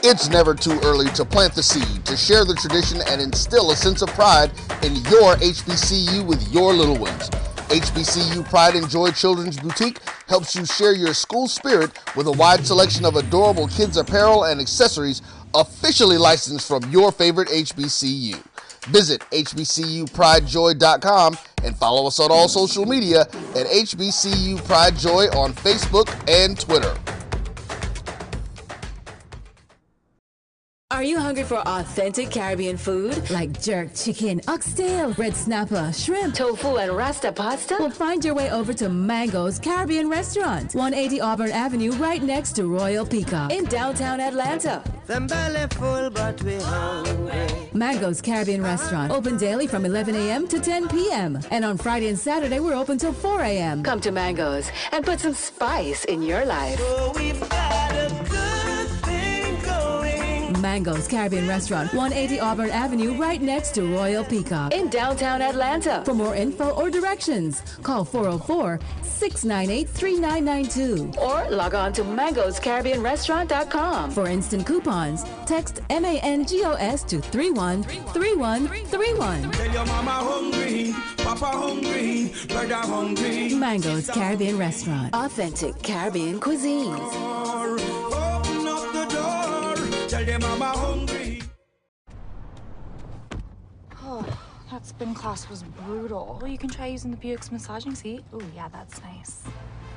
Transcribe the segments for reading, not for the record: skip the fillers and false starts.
It's never too early to plant the seed, to share the tradition, and instill a sense of pride in your HBCU with your little ones. HBCU Pride and Joy Children's Boutique helps you share your school spirit with a wide selection of adorable kids apparel and accessories officially licensed from your favorite HBCU. Visit hbcupridejoy.com and follow us on all social media at HBCU Pride Joy on Facebook and Twitter. Are you hungry for authentic Caribbean food? Like jerk chicken, oxtail, red snapper, shrimp, tofu, and rasta pasta? Well, find your way over to Mango's Caribbean Restaurant, 180 Auburn Avenue, right next to Royal Peacock in downtown Atlanta. Them belly full, but we hungry. Mango's Caribbean Restaurant, open daily from 11 a.m. to 10 p.m. And on Friday and Saturday, we're open till 4 a.m. Come to Mango's and put some spice in your life. Oh, we've got a good thing going. Mango's Caribbean Restaurant, 180 Auburn Avenue, right next to Royal Peacock in downtown Atlanta. For more info or directions, call 404-698-3992 or log on to mangoscaribbeanrestaurant.com. For instant coupons, text MANGOS to 313131. Tell your mama hungry, papa hungry, brother hungry. Mango's Caribbean Restaurant, authentic Caribbean cuisines. Open up the door, tell your mama hungry. Oh, that spin class was brutal. Well, you can try using the Buick's massaging seat. Ooh, yeah, that's nice.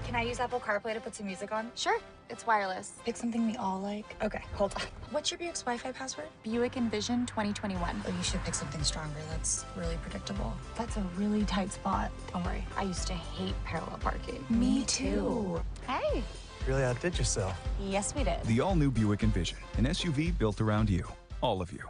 Can I use Apple CarPlay to put some music on? Sure, it's wireless. Pick something we all like. Okay, hold on. What's your Buick's Wi-Fi password? Buick Envision 2021. Oh, you should pick something stronger. That's really predictable. That's a really tight spot. Don't worry, I used to hate parallel parking. Me too. Hey. Really outdid yourself. Yes, we did. The all-new Buick Envision, an SUV built around you, all of you.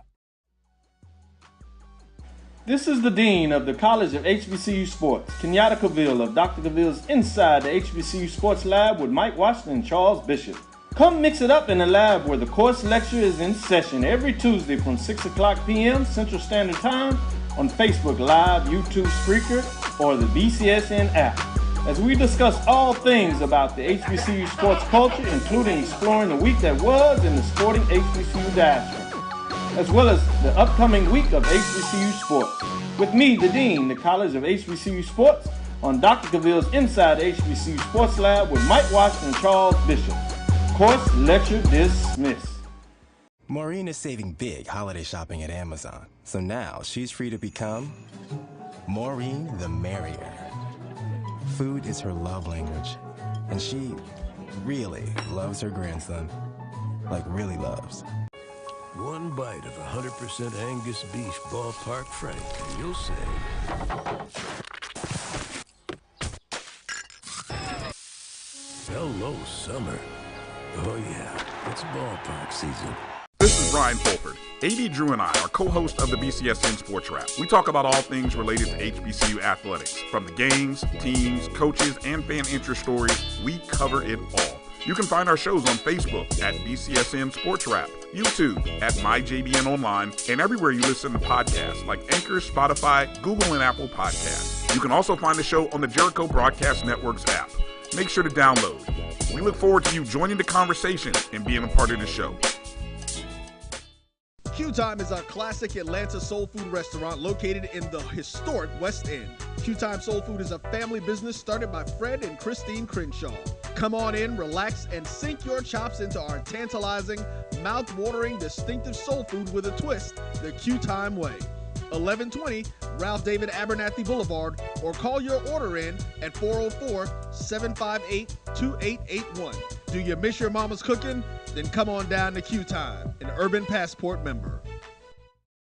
This is the Dean of the College of HBCU Sports, Kenyatta Cavill of Dr. Cavill's Inside the HBCU Sports Lab with Mike Washington and Charles Bishop. Come mix it up in the lab where the course lecture is in session every Tuesday from 6 o'clock p.m. Central Standard Time on Facebook Live, YouTube Spreaker, or the BCSN app, as we discuss all things about the HBCU sports culture, including exploring the week that was in the sporting HBCU diaspora, as well as the upcoming week of HBCU sports. With me, the Dean, the College of HBCU Sports, on Dr. Cavill's Inside the HBCU Sports Lab with Mike Washington and Charles Bishop. Course lecture dismissed. Maureen is saving big holiday shopping at Amazon, so now she's free to become Maureen the Merrier. Food is her love language, and she really loves her grandson. Like, really loves. One bite of 100% Angus beef ballpark frank, and you'll say, hello, summer. Oh yeah, it's ballpark season. This is Brian Fulford. AD Drew and I are co-hosts of the BCSN Sports Wrap. We talk about all things related to HBCU athletics. From the games, teams, coaches, and fan interest stories, we cover it all. You can find our shows on Facebook at BCSN Sports Wrap, YouTube at MyJBN Online, and everywhere you listen to podcasts like Anchor, Spotify, Google, and Apple Podcasts. You can also find the show on the Jericho Broadcast Network's app. Make sure to download. We look forward to you joining the conversation and being a part of the show. Q Time is a classic Atlanta soul food restaurant located in the historic West End. Q Time Soul Food is a family business started by Fred and Christine Crenshaw. Come on in, relax, and sink your chops into our tantalizing, mouth-watering, distinctive soul food with a twist, the Q Time way. 1120 Ralph David Abernathy Boulevard, or call your order in at 404-758-2881. Do you miss your mama's cooking? Then come on down to Q Time, an Urban Passport member.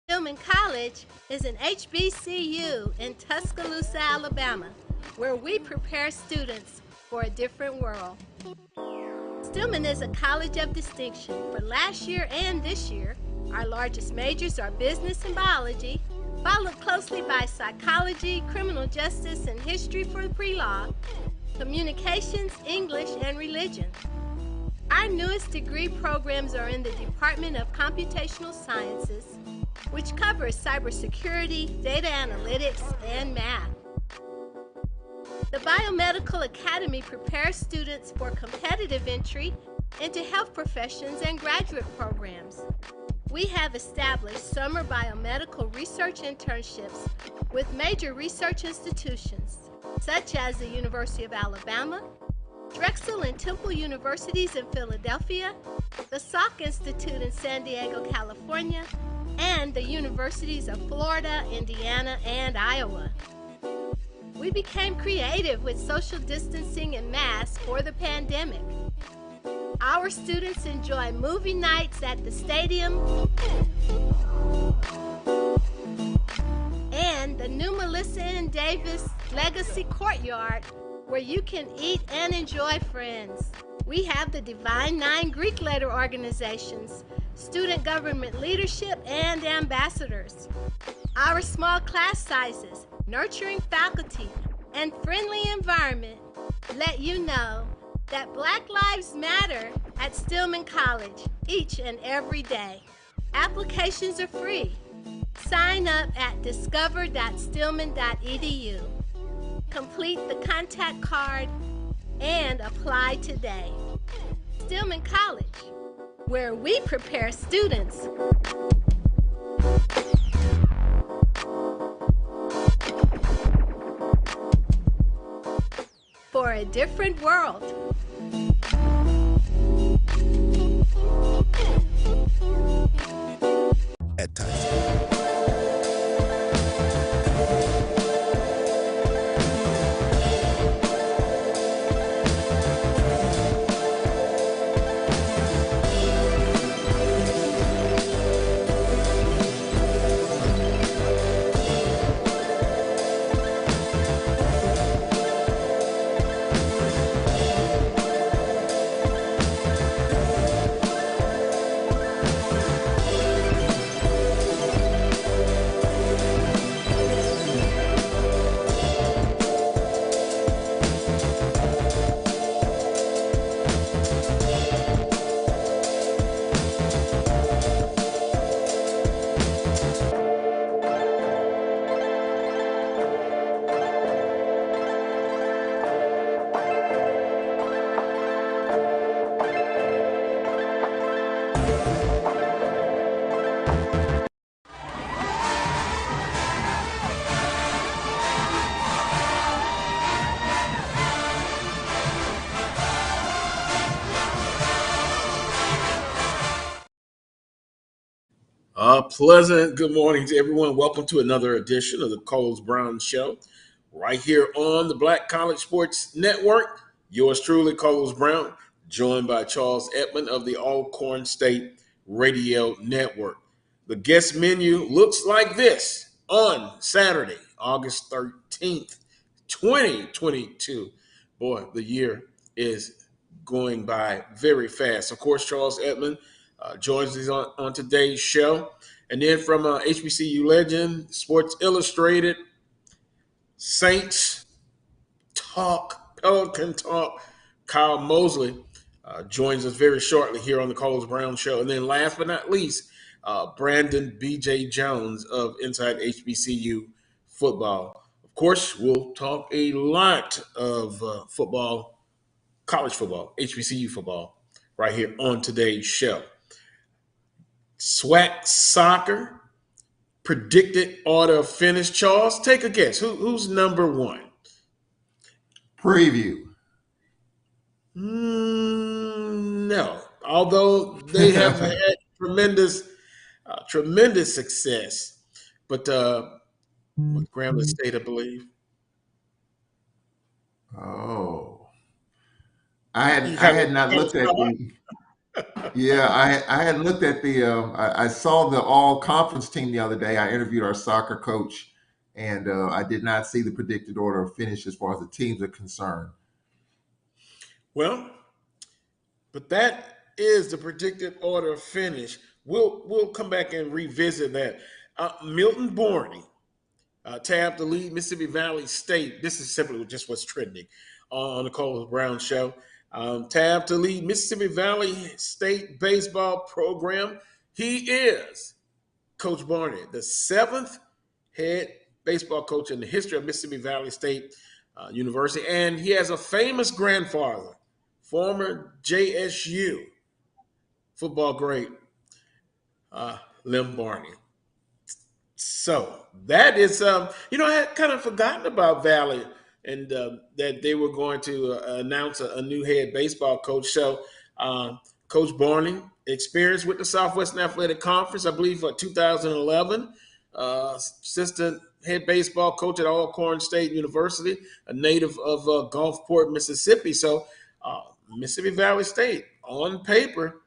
Stillman College is an HBCU in Tuscaloosa, Alabama, where we prepare students for a different world. Stillman is a college of distinction for last year and this year. Our largest majors are business and biology, followed closely by psychology, criminal justice, and history for pre-law, communications, English, and religion. Our newest degree programs are in the Department of Computational Sciences, which covers cybersecurity, data analytics, and math. The Biomedical Academy prepares students for competitive entry into health professions and graduate programs. We have established summer biomedical research internships with major research institutions, such as the University of Alabama, Drexel and Temple Universities in Philadelphia, the Salk Institute in San Diego, California, and the universities of Florida, Indiana, and Iowa. We became creative with social distancing and masks for the pandemic. Our students enjoy movie nights at the stadium and the new Melissa and Davis Legacy Courtyard, where you can eat and enjoy friends. We have the Divine Nine Greek letter organizations, student government leadership, and ambassadors. Our small class sizes, nurturing faculty, and friendly environment let you know that Black Lives Matter at Stillman College each and every day. Applications are free. Sign up at discover.stillman.edu. Complete the contact card and apply today. Stillman College, where we prepare students for a different world. Pleasant good morning to everyone. Welcome to another edition of the Coles Brown Show, right here on the Black College Sports Network. Yours truly, Coles Brown, joined by Charles Edmond of the Alcorn State Radio Network. The guest menu looks like this on Saturday, August 13th, 2022. Boy, the year is going by very fast. Of course, Charles Edmond joins us on today's show. And then from HBCU legend, Sports Illustrated, Saints Talk, Pelican Talk, Kyle Mosley joins us very shortly here on the Coles Brown Show. And then last but not least, Brandon B.J. Jones of Inside HBCU Football. Of course, we'll talk a lot of football, college football, HBCU football, right here on today's show. SWAC soccer, predicted order of finish. Charles, take a guess. Who's number one? Preview. No, although they have had tremendous success. But Grambling State, I believe. Oh, I had not looked at the. Yeah, I had looked at the. I saw the all conference team the other day. I interviewed our soccer coach, and I did not see the predicted order of finish as far as the teams are concerned. Well, but that is the predicted order of finish. We'll come back and revisit that. Milton Borney tabbed to lead Mississippi Valley State. This is simply just what's trending on the Coles Brown Show. Tabbed to lead Mississippi Valley State baseball program. He is Coach Borney, the seventh head baseball coach in the history of Mississippi Valley State University, and he has a famous grandfather former JSU football great Lem Barney. So that is, I had kind of forgotten about Valley and that they were going to announce a new head baseball coach. So Coach Barney, experience with the Southwestern Athletic Conference, I believe, for 2011. Assistant head baseball coach at Alcorn State University, a native of Gulfport, Mississippi. So Mississippi Valley State, on paper,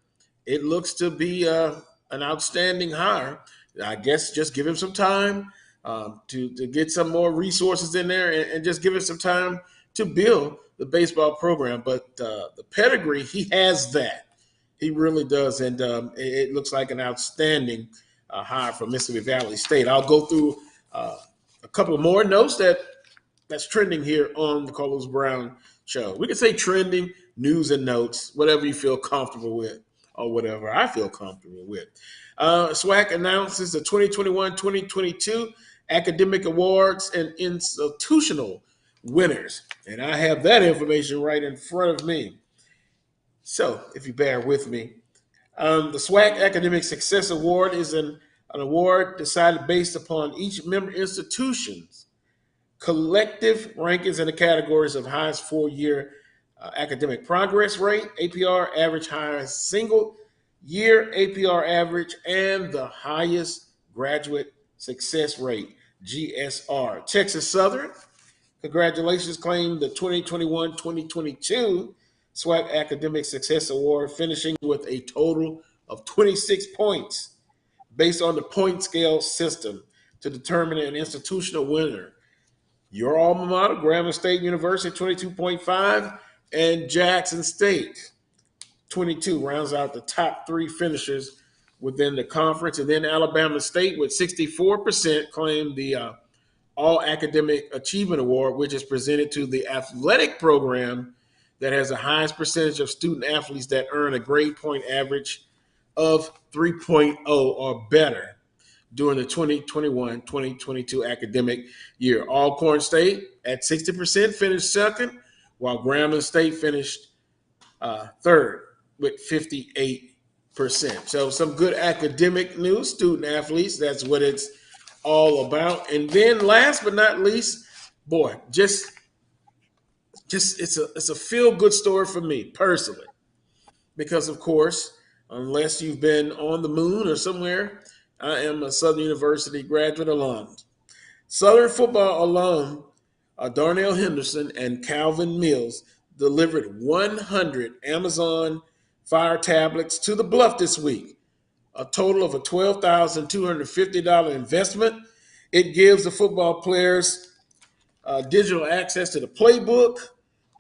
it looks to be an outstanding hire. I guess just give him some time to get some more resources in there and just give him some time to build the baseball program. But the pedigree, he has that. He really does. And it looks like an outstanding hire for Mississippi Valley State. I'll go through a couple of more notes that's trending here on the Carlos Brown Show. We can say trending, news and notes, whatever you feel comfortable with or whatever I feel comfortable with. SWAC announces the 2021-2022 academic awards and institutional winners. And I have that information right in front of me. So if you bear with me, the SWAC Academic Success Award is an award decided based upon each member institution's collective rankings in the categories of highest four-year academic progress rate, APR, average highest single year APR average, and the highest graduate success rate, GSR. Texas Southern, congratulations, claimed the 2021-2022 SWAC Academic Success Award, finishing with a total of 26 points based on the point scale system to determine an institutional winner. Your alma mater, Grambling State University, 22.5, and Jackson State, 22, rounds out the top three finishers within the conference. And then Alabama State with 64% claimed the All Academic Achievement Award, which is presented to the athletic program that has the highest percentage of student athletes that earn a grade point average of 3.0 or better during the 2021-2022 academic year. Alcorn State at 60% finished second, while Grambling State finished third with 58%. So some good academic news, student athletes, that's what it's all about. And then last but not least, boy, just it's a feel-good story for me personally. Because of course, unless you've been on the moon or somewhere, I am a Southern University graduate alum. Southern football alum Darnell Henderson and Calvin Mills delivered 100 Amazon Fire tablets to the Bluff this week, a total of a $12,250 investment. It gives the football players digital access to the playbook,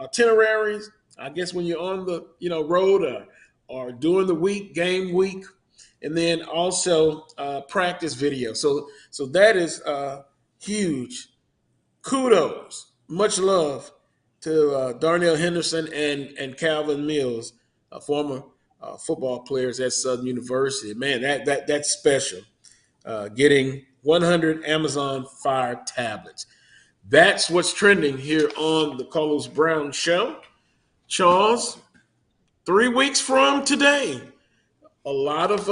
itineraries, I guess when you're on the road or during the week, game week, and then also practice video. So that is huge. Kudos, much love to Darnell Henderson and Calvin Mills, former football players at Southern University. Man, that's special. Getting 100 Amazon Fire tablets. That's what's trending here on the Carlos Brown Show. Charles, 3 weeks from today, a lot of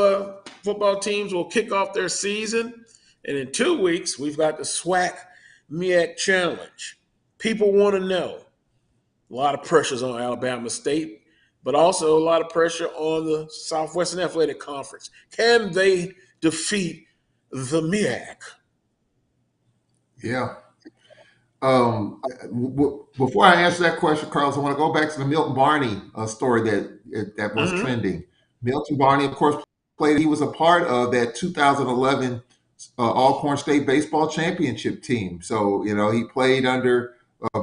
football teams will kick off their season. And in 2 weeks, we've got the SWAC MEAC Challenge. People want to know. A lot of pressures on Alabama State, but also a lot of pressure on the Southwestern Athletic Conference. Can they defeat the MEAC? Yeah. Before I answer that question, Carlos, I want to go back to the Milton Barney story that was trending. Milton Barney, of course, he was a part of that 2011 Alcorn State baseball championship team. So, he played under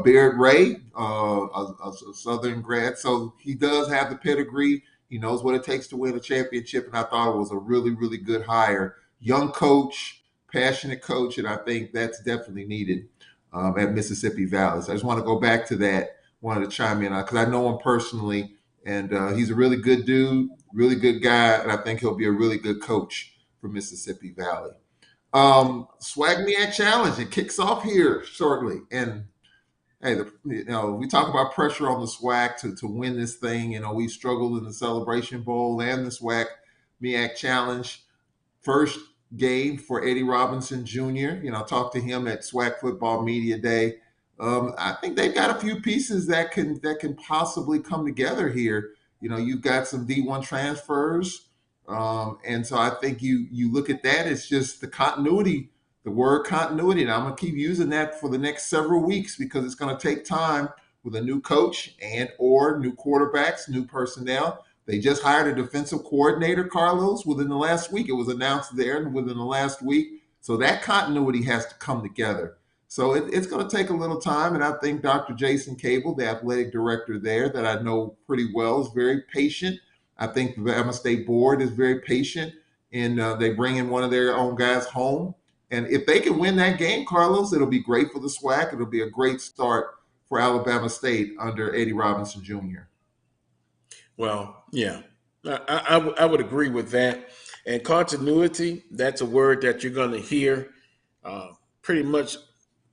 Beard Ray, a Southern grad. So he does have the pedigree. He knows what it takes to win a championship. And I thought it was a really, really good hire. Young coach, passionate coach. And I think that's definitely needed at Mississippi Valley. So I just want to go back to that. Wanted to chime in because I know him personally. And he's a really good dude, really good guy. And I think he'll be a really good coach for Mississippi Valley. SWAC MEAC Challenge, it kicks off here shortly. And hey, we talk about pressure on the SWAC to win this thing. We struggled in the Celebration Bowl and the SWAC MEAC Challenge. First game for Eddie Robinson Jr. Talk to him at SWAC Football Media Day. I think they've got a few pieces that can possibly come together here. You've got some D1 transfers, and so I think you look at that. It's just the continuity, the word continuity, and I'm going to keep using that for the next several weeks because it's going to take time with a new coach and or new quarterbacks, new personnel. They just hired a defensive coordinator, Carlos, within the last week. It was announced there within the last week. So that continuity has to come together. So it's going to take a little time. And I think Dr. Jason Cable, the athletic director there that I know pretty well, is very patient. I think the Bama State board is very patient. And they bring in one of their own guys home. And if they can win that game, Carlos, it'll be great for the SWAC. It'll be a great start for Alabama State under Eddie Robinson Jr. Well, yeah, I would agree with that. And continuity, that's a word that you're going to hear pretty much,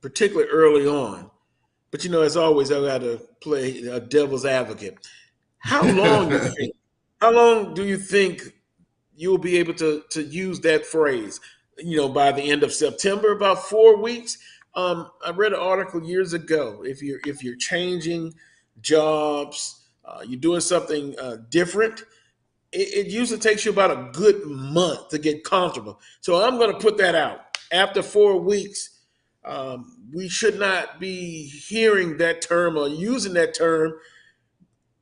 particularly early on. But, as always, I got to play a devil's advocate. How long do you think you'll be able to use that phrase? By the end of September, about 4 weeks. I read an article years ago. If you're changing jobs, you're doing something different, it usually takes you about a good month to get comfortable. So I'm going to put that out. After 4 weeks, we should not be hearing that term or using that term.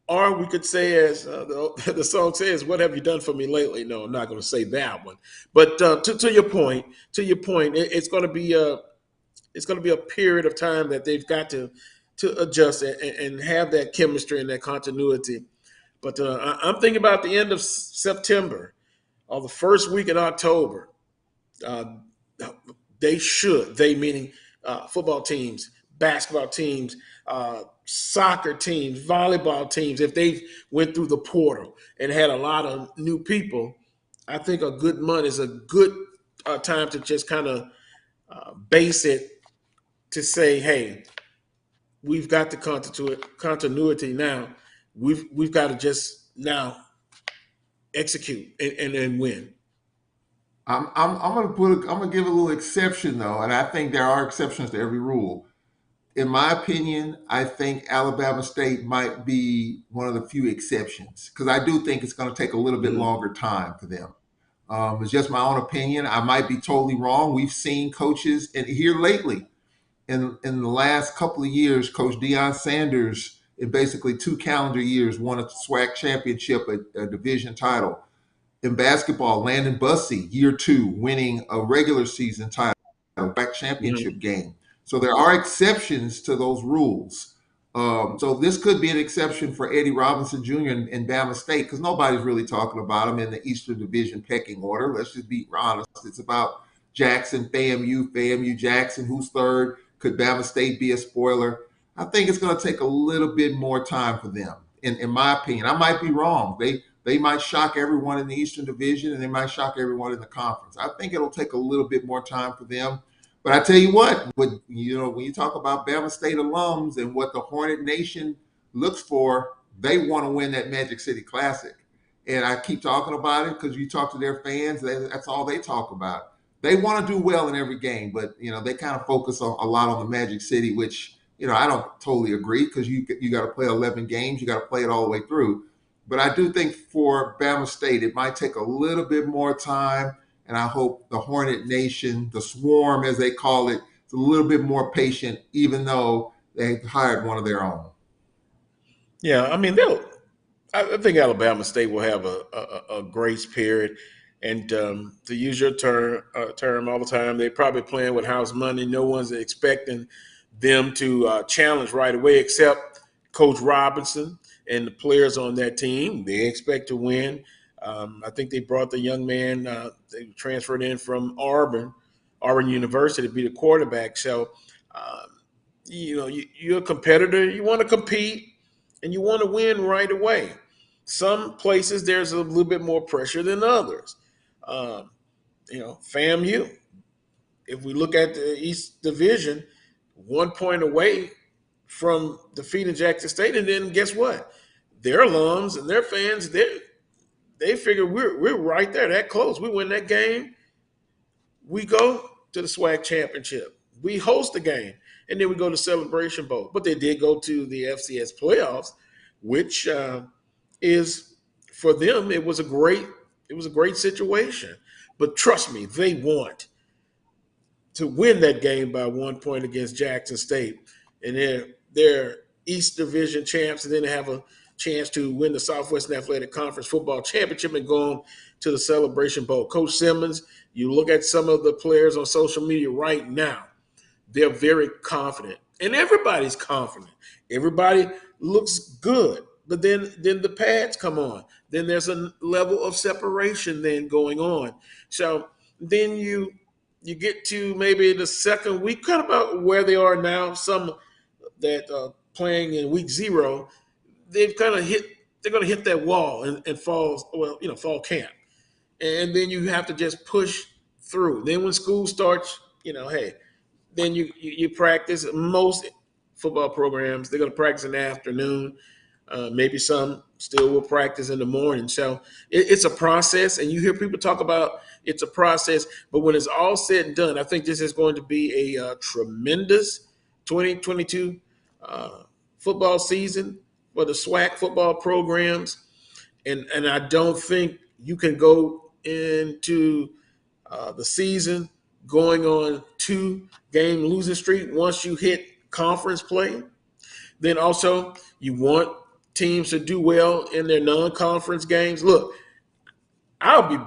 Or we could say, as the song says, "What have you done for me lately?" No, I'm not going to say that one. But to your point, it's going to be a period of time that they've got to adjust and have that chemistry and that continuity. But I'm thinking about the end of September or the first week in October. They meaning football teams, basketball teams, soccer teams, volleyball teams, if they went through the portal and had a lot of new people, I think a good month is a good time to just kind of base it to say, hey, we've got the continuity now. We've got to just now execute and then win. I'm gonna give a little exception though, and I think there are exceptions to every rule. In my opinion, I think Alabama State might be one of the few exceptions because I do think it's going to take a little bit longer time for them. It's just my own opinion. I might be totally wrong. We've seen coaches and here lately in the last couple of years, Coach Deion Sanders in basically 2 calendar years won a SWAC championship, a division title. In basketball, Landon Bussey, year 2, winning a regular season title, SWAC championship game. So there are exceptions to those rules. So this could be an exception for Eddie Robinson Jr. and Bama State because nobody's really talking about him in the Eastern Division pecking order. Let's just be honest. It's about Jackson, FAMU, Jackson, who's third? Could Bama State be a spoiler? I think it's going to take a little bit more time for them, in my opinion. I might be wrong. They might shock everyone in the Eastern Division and they might shock everyone in the conference. I think it'll take a little bit more time for them. But I tell you what, when you talk about Bama State alums and what the Hornet Nation looks for, they want to win that Magic City Classic. And I keep talking about it because you talk to their fans, that's all they talk about. They want to do well in every game, but they kind of focus a lot on the Magic City, which I don't totally agree because you got to play 11 games, you got to play it all the way through. But I do think for Bama State, it might take a little bit more time. And I hope the Hornet Nation, the Swarm, as they call it, is a little bit more patient, even though they hired one of their own. Yeah, I mean, I think Alabama State will have a grace period. And to use your term all the time, they're probably playing with house money. No one's expecting them to challenge right away except Coach Robinson and the players on that team. They expect to win. I think they brought the young man, they transferred in from Auburn University to be the quarterback. So, you're a competitor. You want to compete and you want to win right away. Some places there's a little bit more pressure than others. FAMU, if we look at the East Division, 1 point away from defeating Jackson State, and then guess what? Their alums and their fans, they figure we're right there, that close. We win that game, we go to the SWAC championship. We host the game, and then we go to Celebration Bowl. But they did go to the FCS playoffs, which is for them. It was a great situation. But trust me, they want to win that game by 1 point against Jackson State, and they're East Division champs, and then they have a chance to win the Southwestern Athletic Conference football championship and go on to the Celebration Bowl. Coach Simmons, you look at some of the players on social media right now, they're very confident, and everybody's confident. Everybody looks good, but then the pads come on. Then there's a level of separation then going on. So then you get to maybe the second week, kind of about where they are now. Some that playing in week 0, they're going to hit that wall and fall camp. And then you have to just push through. Then when school starts, hey, then you practice. Most football programs, they're going to practice in the afternoon. Maybe some still will practice in the morning. So it's a process, and you hear people talk about it's a process. But when it's all said and done, I think this is going to be a tremendous 2022 football season for the SWAC football programs. And I don't think you can go into the season going on 2-game losing streak once you hit conference play. Then also you want teams to do well in their non-conference games. Look, I'll be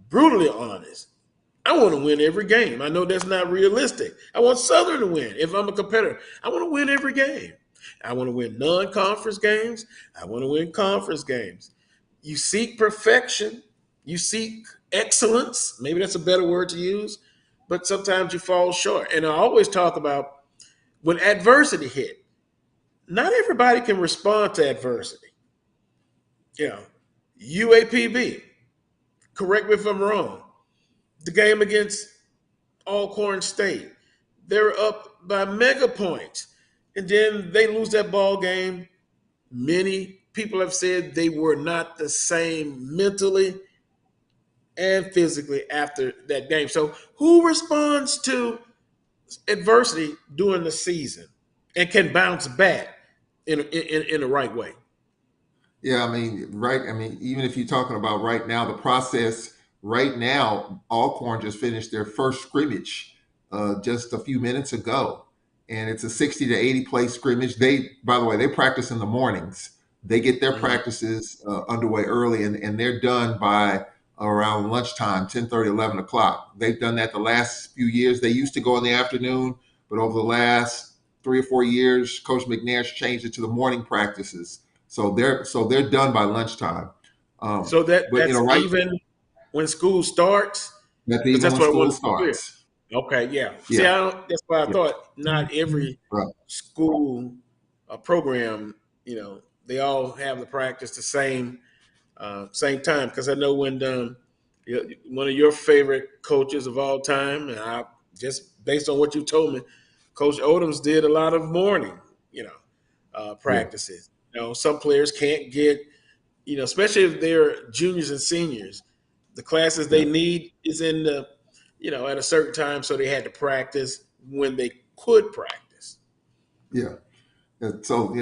brutally honest. I want to win every game. I know that's not realistic. I want Southern to win. If I'm a competitor, I want to win every game. I want to win non-conference games. I want to win conference games. You seek perfection. You seek excellence. Maybe that's a better word to use, but sometimes you fall short. And I always talk about when adversity hit, not everybody can respond to adversity. UAPB, correct me if I'm wrong, the game against Alcorn State, they're up by mega points, and then they lose that ball game. Many people have said they were not the same mentally and physically after that game. So who responds to adversity during the season and can bounce back in the right way? Yeah, even if you're talking about right now, the process right now, Alcorn just finished their first scrimmage just a few minutes ago, and it's a 60 to 80 play scrimmage. By the way, they practice in the mornings. They get their practices underway early, and they're done by around lunchtime, 10:30, 11 o'clock. They've done that the last few years. They used to go in the afternoon, but over the last 3 or 4 years, Coach McNair's changed it to the morning practices. So they're done by lunchtime. That's even when school starts. That's even when school starts. Okay, yeah. See, that's why I thought not every school program, they all have the practice the same time. Because I know when one of your favorite coaches of all time, and I just based on what you told me, Coach Odoms did a lot of morning, practices. Some players can't get, especially if they're juniors and seniors, the classes they need is in the, at a certain time. So they had to practice when they could practice. Yeah. So,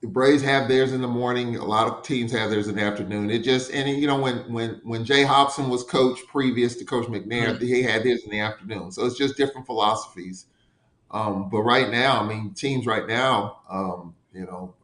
the Braves have theirs in the morning. A lot of teams have theirs in the afternoon. When Jay Hobson was coach previous to Coach McNair, he had his in the afternoon. So it's just different philosophies. But right now, teams right now,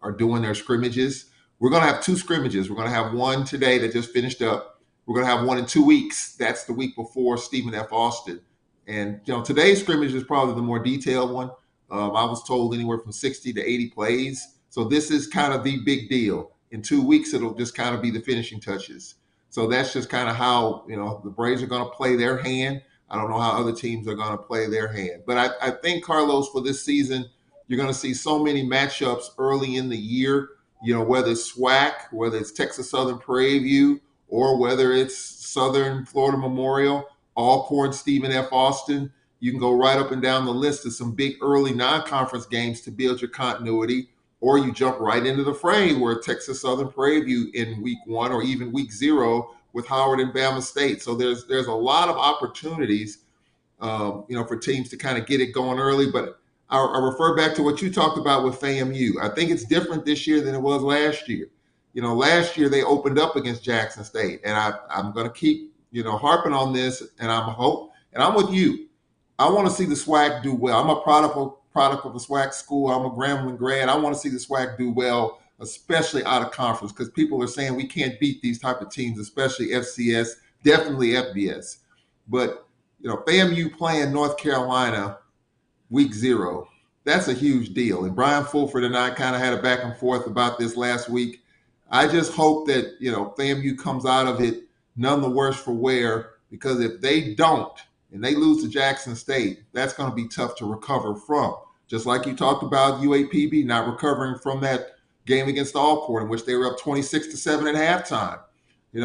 are doing their scrimmages. We're going to have 2 scrimmages. We're going to have one today that just finished up. We're going to have one in 2 weeks. That's the week before Stephen F. Austin. And, today's scrimmage is probably the more detailed one. I was told anywhere from 60 to 80 plays. So this is kind of the big deal. In 2 weeks, it'll just kind of be the finishing touches. So that's just kind of how, the Braves are going to play their hand. I don't know how other teams are going to play their hand. But I think, Carlos, for this season, you're going to see so many matchups early in the year, whether it's SWAC, whether it's Texas Southern Prairie View, or whether it's Southern Florida Memorial, Alcorn, Stephen F. Austin. You can go right up and down the list of some big early non-conference games to build your continuity, or you jump right into the fray where Texas Southern Prairie View in week 1 or even week 0 with Howard and Bama State. So there's a lot of opportunities, for teams to kind of get it going early. But I refer back to what you talked about with FAMU. I think it's different this year than it was last year. Last year they opened up against Jackson State, and I'm going to keep harping on this, and I'm with you. I want to see the SWAC do well. I'm a product of a SWAC school. I'm a Grambling grad. I want to see the SWAC do well, especially out of conference, because people are saying we can't beat these type of teams, especially FCS, definitely FBS. But FAMU playing North Carolina week 0, that's a huge deal. And Brian Fulford and I kind of had a back and forth about this last week. I just hope that FAMU comes out of it none the worse for wear, because if they don't, and they lose to Jackson State, that's going to be tough to recover from. Just like you talked about UAPB not recovering from that game against Alcorn, in which they were up 26-7 at halftime.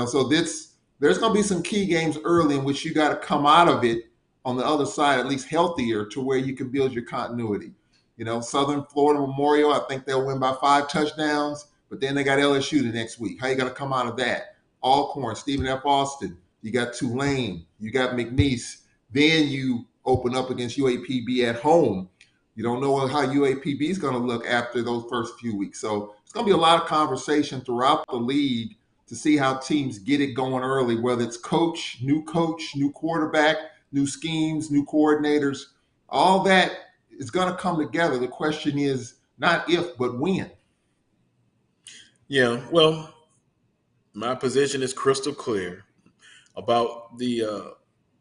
So there's going to be some key games early in which you got to come out of it on the other side at least healthier to where you can build your continuity. Southern Florida Memorial, I think they'll win by 5 touchdowns, but then they got LSU the next week. How you going to come out of that? Alcorn, Stephen F. Austin, you got Tulane, you got McNeese. Then you open up against UAPB at home. You don't know how UAPB is going to look after those first few weeks. So it's going to be a lot of conversation throughout the league to see how teams get it going early, whether it's coach, new quarterback, new schemes, new coordinators. All that is going to come together. The question is not if, but when. Yeah, well, my position is crystal clear about the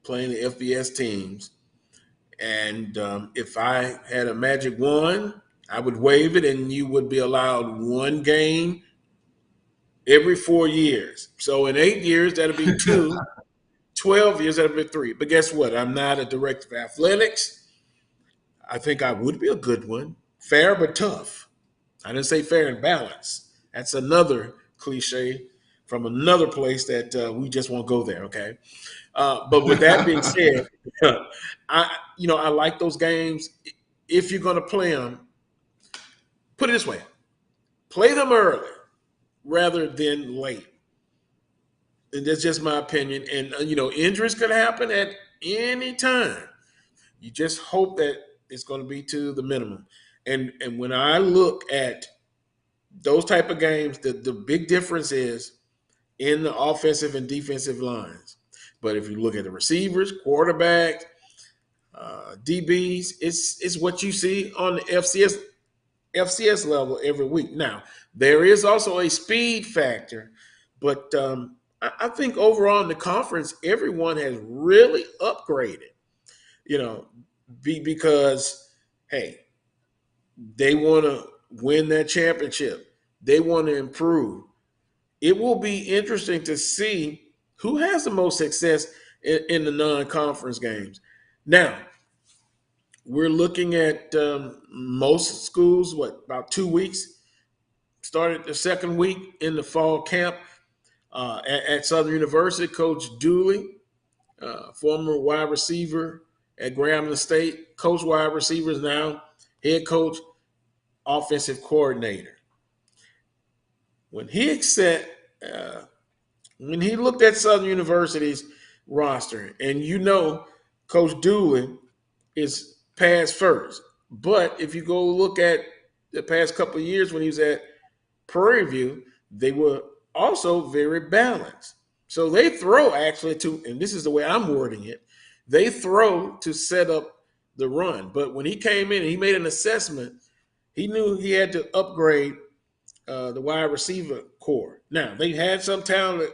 playing the FBS teams. And if I had a magic wand, I would wave it and you would be allowed one game every 4 years. So in 8 years, that'll be 2. 12 years, that'll be 3. But guess what? I'm not a director of athletics. I think I would be a good one. Fair but tough. I didn't say fair and balanced. That's another cliche from another place that we just won't go there, okay? But with that being said, I like those games. If you're going to play them, put it this way: play them early rather than late. And that's just my opinion. And injuries could happen at any time. You just hope that it's going to be to the minimum. And when I look at those type of games, the big difference is in the offensive and defensive lines. But if you look at the receivers, quarterback, DBs, it's what you see on the FCS level every week. Now, there is also a speed factor, but I think overall in the conference, everyone has really upgraded, because, hey, they want to win that championship. They want to improve. It will be interesting to see who has the most success in the non-conference games. Now, we're looking at most schools, about 2 weeks, started the second week in the fall camp at Southern University. Coach Dooley, former wide receiver at Grambling State, coach wide receivers now, head coach, offensive coordinator. When he looked at Southern University's roster, and Coach Dooley is pass first. But if you go look at the past couple of years when he was at Prairie View, they were also very balanced. So they throw actually and this is the way I'm wording it, they throw to set up the run. But when he came in and he made an assessment, he knew he had to upgrade the wide receiver core. Now, they had some talent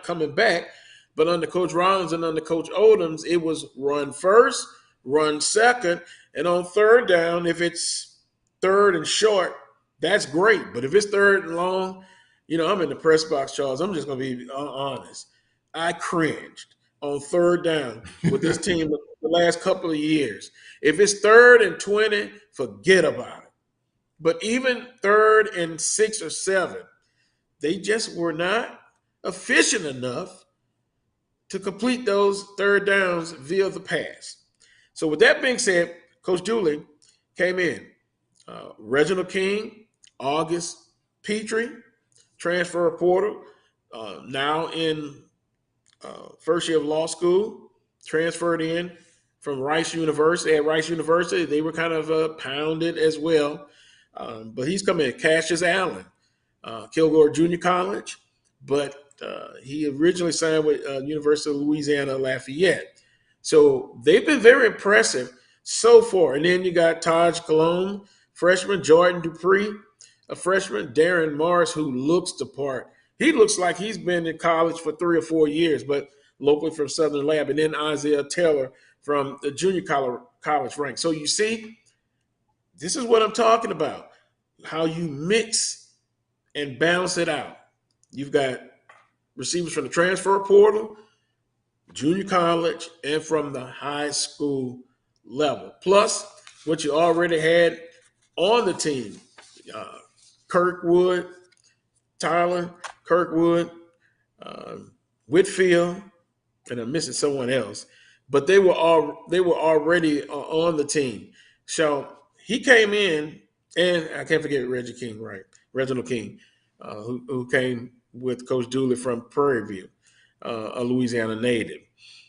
coming back, but under Coach Rollins and under Coach Odoms, it was run first, run second, and on third down, if it's third and short, that's great. But if it's third and long, I'm in the press box, Charles. I'm just going to be honest. I cringed on third down with this team the last couple of years. If it's third and 20, forget about it. But even third and 6 or 7, they just were not efficient enough to complete those third downs via the pass. So with that being said, Coach Dooley came in. Reginald King, August Petrie, transfer portal, now in first year of law school, transferred in from Rice University. At Rice University, they were kind of pounded as well. But he's coming in. Cassius Allen, Kilgore Junior College, but he originally signed with University of Louisiana Lafayette. So they've been very impressive so far. And then you got Taj Cologne, freshman, Jordan Dupree, a freshman, Darren Morris, who looks the part. He looks like he's been in college for 3 or 4 years, but locally from Southern Lab. And then Isaiah Taylor from the junior college rank. So you see, this is what I'm talking about, how you mix and balance it out. You've got receivers from the transfer portal, junior college, and from the high school level. Plus, what you already had on the team, Kirkwood, Tyler, Kirkwood, Whitfield, and I'm missing someone else, but they were already on the team. So he came in, and I can't forget Reggie King, right? Reginald King, who came with Coach Dooley from Prairie View, a Louisiana native.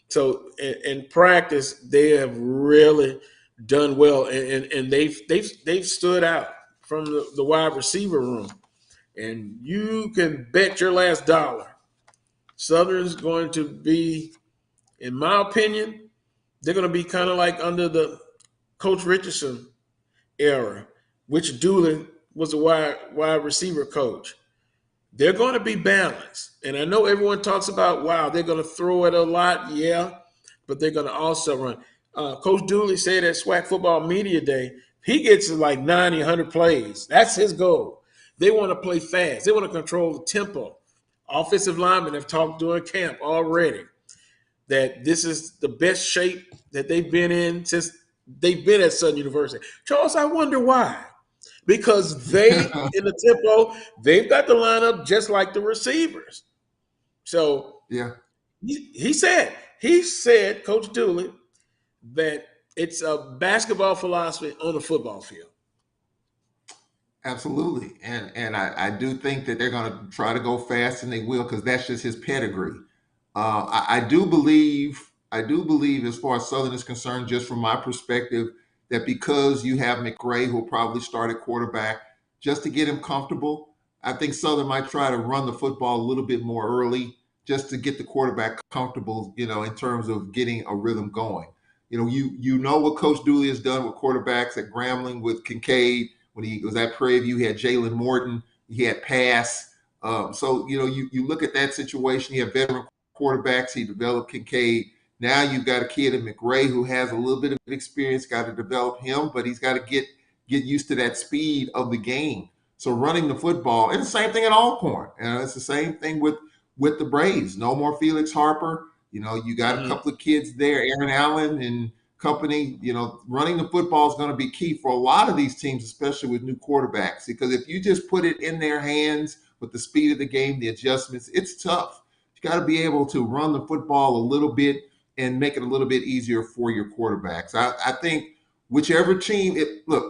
So in practice, they have really done well, and they've stood out from the wide receiver room. And you can bet your last dollar Southern's going to be, in my opinion, they're going to be kind of like under the Coach Richardson era, which Dooley was a wide receiver coach. They're going to be balanced. And I know everyone talks about, wow, they're going to throw it a lot. Yeah, but they're going to also run. Coach Dooley said at SWAC Football Media Day, he gets like 90, 100 plays. That's his goal. They want to play fast. They want to control the tempo. Offensive linemen have talked during camp already that this is the best shape that they've been in since they've been at Southern University. Charles, I wonder why. Because they, in the tempo, they've got the lineup just like the receivers. So yeah, he said, Coach Dooley, that it's a basketball philosophy on the football field. Absolutely. And I do think that they're going to try to go fast, and they will, because that's just his pedigree. I do believe, as far as Southern is concerned, just from my perspective, that because you have McRae, who'll probably start at quarterback, just to get him comfortable, I think Southern might try to run the football a little bit more early, just to get the quarterback comfortable, in terms of getting a rhythm going. You know what Coach Dooley has done with quarterbacks at Grambling with Kincaid. When he was at Prairie View, he had Jalen Morton, he had Pass. So you look at that situation. You have veteran quarterbacks. He developed Kincaid. Now you've got a kid in McRae who has a little bit of experience. Got to develop him, but he's got to get used to that speed of the game. So running the football, and the same thing at Alcorn. It's the same thing with the Braves. No more Felix Harper. You got a couple of kids there, Aaron Allen and company. Running the football is going to be key for a lot of these teams, especially with new quarterbacks, because if you just put it in their hands with the speed of the game, the adjustments, it's tough. You got to be able to run the football a little bit and make it a little bit easier for your quarterbacks. I think whichever team,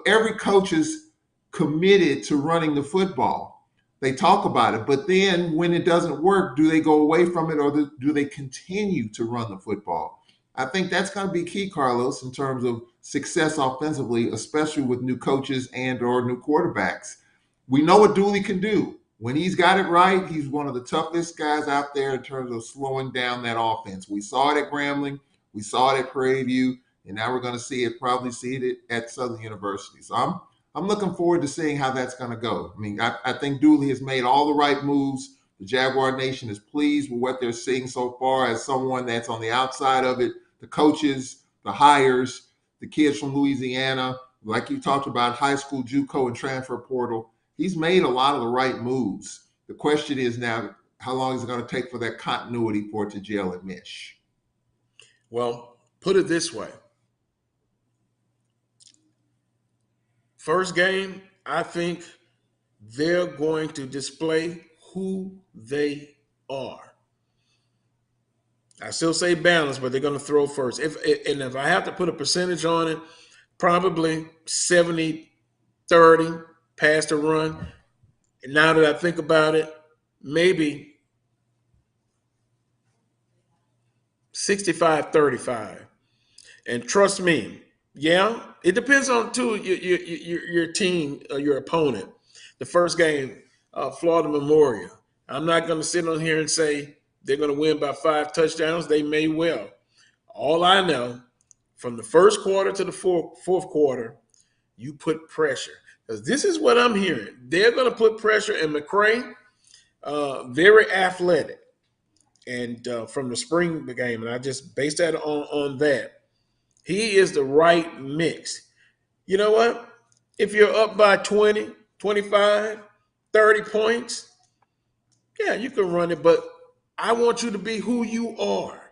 every coach is committed to running the football. They talk about it, but then when it doesn't work, do they go away from it, or do they continue to run the football? I think that's going to be key, Carlos, in terms of success offensively, especially with new coaches and or new quarterbacks. We know what Dooley can do. When he's got it right, he's one of the toughest guys out there in terms of slowing down that offense. We saw it at Grambling. We saw it at Prairie View. And now we're going to probably see it at Southern University. So I'm looking forward to seeing how that's going to go. I mean, I think Dooley has made all the right moves. The Jaguar Nation is pleased with what they're seeing so far. As someone that's on the outside of it, the coaches, the hires, the kids from Louisiana, like you talked about, high school, JUCO, and transfer portal, he's made a lot of the right moves. The question is now, how long is it going to take for that continuity for it to gel and mesh? Well, put it this way. First game, I think they're going to display who they are. I still say balance, but they're going to throw first. If I have to put a percentage on it, probably 70-30 pass to run. And now that I think about it, maybe 65-35. And trust me, yeah, it depends on too your team or your opponent. The first game, Florida Memorial. I'm not going to sit on here and say they're going to win by 5 touchdowns. They may well. All I know, from the first quarter to the fourth quarter, you put pressure. Because this is what I'm hearing. They're going to put pressure, and McCray, very athletic. And from the spring game, and I just based that on that. He is the right mix. You know what? If you're up by 20, 25, 30 points, yeah, you can run it, but I want you to be who you are.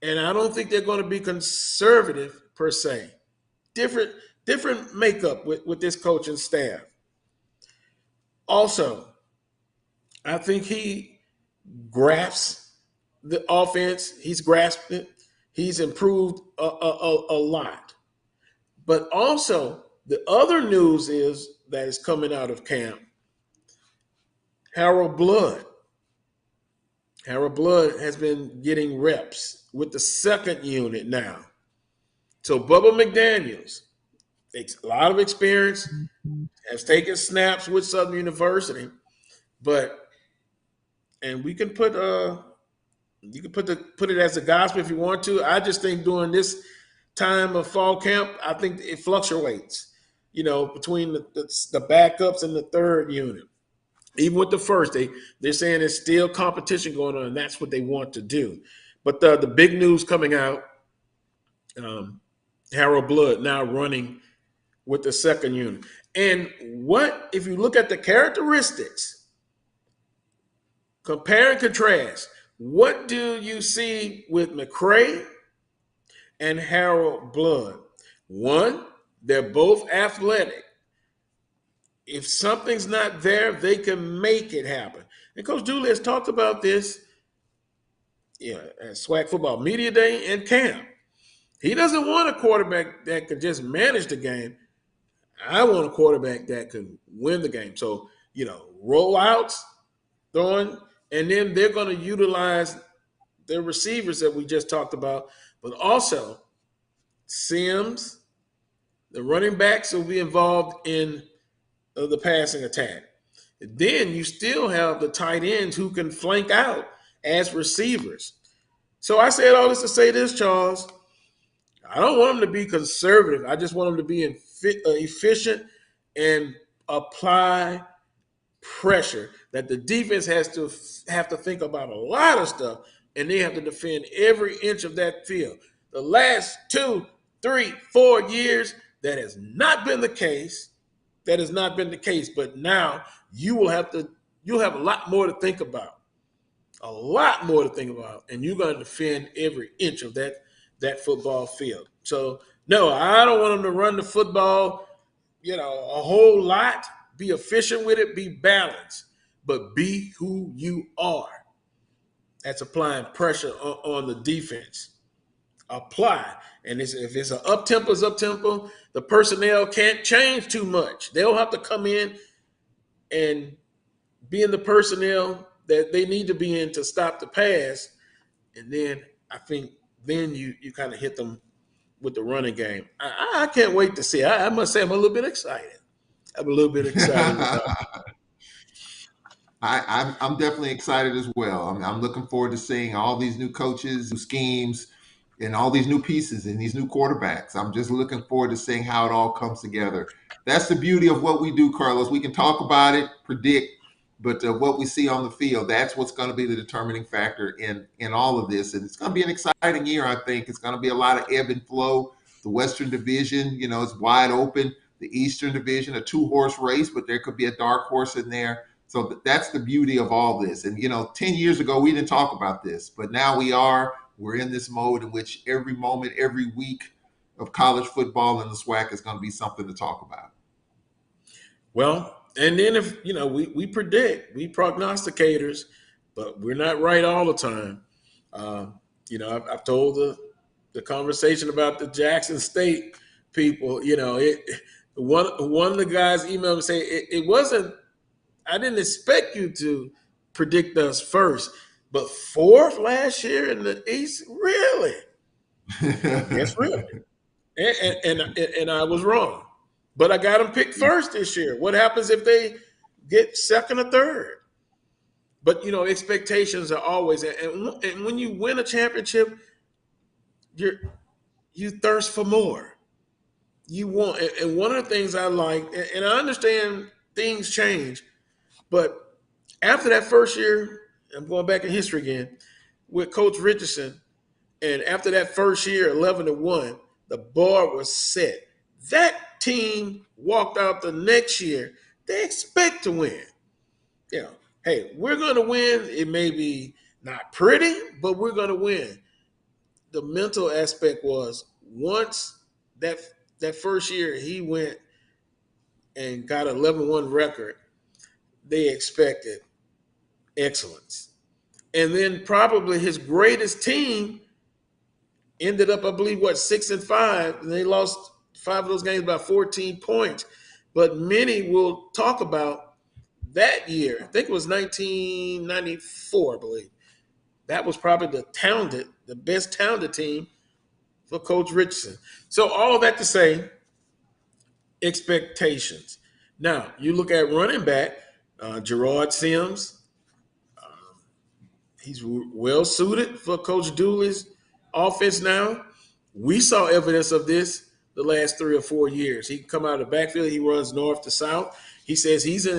And I don't think they're going to be conservative per se. Different makeup with this coaching staff. Also, I think he grasps the offense. He's grasped it. He's improved a lot. But also, the other news is that is coming out of camp. Harold Blood. Harold Blood has been getting reps with the second unit now. So Bubba McDaniels, a lot of experience, has taken snaps with Southern University, and we can put you can put it as a gospel if you want to. I just think during this time of fall camp, I think it fluctuates, between the backups and the third unit. Even with the first, they're saying there's still competition going on, and that's what they want to do. But the big news coming out, Harold Blood now running with the second unit. And what, if you look at the characteristics, compare and contrast, what do you see with McCray and Harold Blood? One, they're both athletic. If something's not there, they can make it happen. And Coach Dooley has talked about this at SWAC Football Media Day and camp. He doesn't want a quarterback that could just manage the game. I want a quarterback that can win the game. So, rollouts, throwing, and then they're going to utilize the receivers that we just talked about, but also Sims, the running backs will be involved in the passing attack. Then you still have the tight ends who can flank out as receivers. So I said all this to say this, Charles. I don't want them to be conservative. I just want them to be efficient and apply pressure. That the defense has to think about a lot of stuff, and they have to defend every inch of that field. The last 2, 3, 4 years, that has not been the case. That has not been the case, but now you'll have a lot more to think about. A lot more to think about, and you're going to defend every inch of that football field. So, no, I don't want them to run the football, a whole lot. Be efficient with it, be balanced, but be who you are. That's applying pressure on the defense. Apply. And if it's an up-tempo, it's up-tempo. The personnel can't change too much. They'll have to come in and be in the personnel that they need to be in to stop the pass. And then I think you kind of hit them with the running game. I can't wait to see. I must say I'm a little bit excited. I'm definitely excited as well. I'm looking forward to seeing all these new coaches, new schemes, and all these new pieces and these new quarterbacks. I'm just looking forward to seeing how it all comes together. That's the beauty of what we do, Carlos. We can talk about it, predict, but what we see on the field, that's what's going to be the determining factor in all of this. And it's going to be an exciting year, I think. It's going to be a lot of ebb and flow. The Western Division, is wide open. The Eastern Division, a 2-horse race, but there could be a dark horse in there. So that's the beauty of all this. And, 10 years ago, we didn't talk about this, but now we're in this mode in which every moment, every week of college football in the SWAC is going to be something to talk about. Well, and then if, we predict, we prognosticators, but we're not right all the time. I've told the conversation about the Jackson State people. One of the guys emailed me and say it wasn't. I didn't expect you to predict us first, but fourth last year in the East, really? Yes, really. And I was wrong, but I got them picked first this year. What happens if they get second or third? But expectations are always, and when you win a championship, you thirst for more. You want, and one of the things I like, and I understand things change, but after that first year, I'm going back in history again with Coach Richardson, and after that first year, 11-1, the bar was set. That team walked out the next year. They expect to win. Hey, we're going to win. It may be not pretty, but we're going to win. The mental aspect was once that first year he went and got an 11-1 record, they expected excellence. And then probably his greatest team ended up, I believe, 6-5, and they lost 5 of those games by 14 points. But many will talk about that year. I think it was 1994, I believe. That was probably the best talented team for Coach Richardson. So all of that to say, expectations. Now, you look at running back, Gerard Sims. He's well suited for Coach Dooley's offense now. We saw evidence of this the last 3 or 4 years. He can come out of the backfield. He runs north to south. He says he's in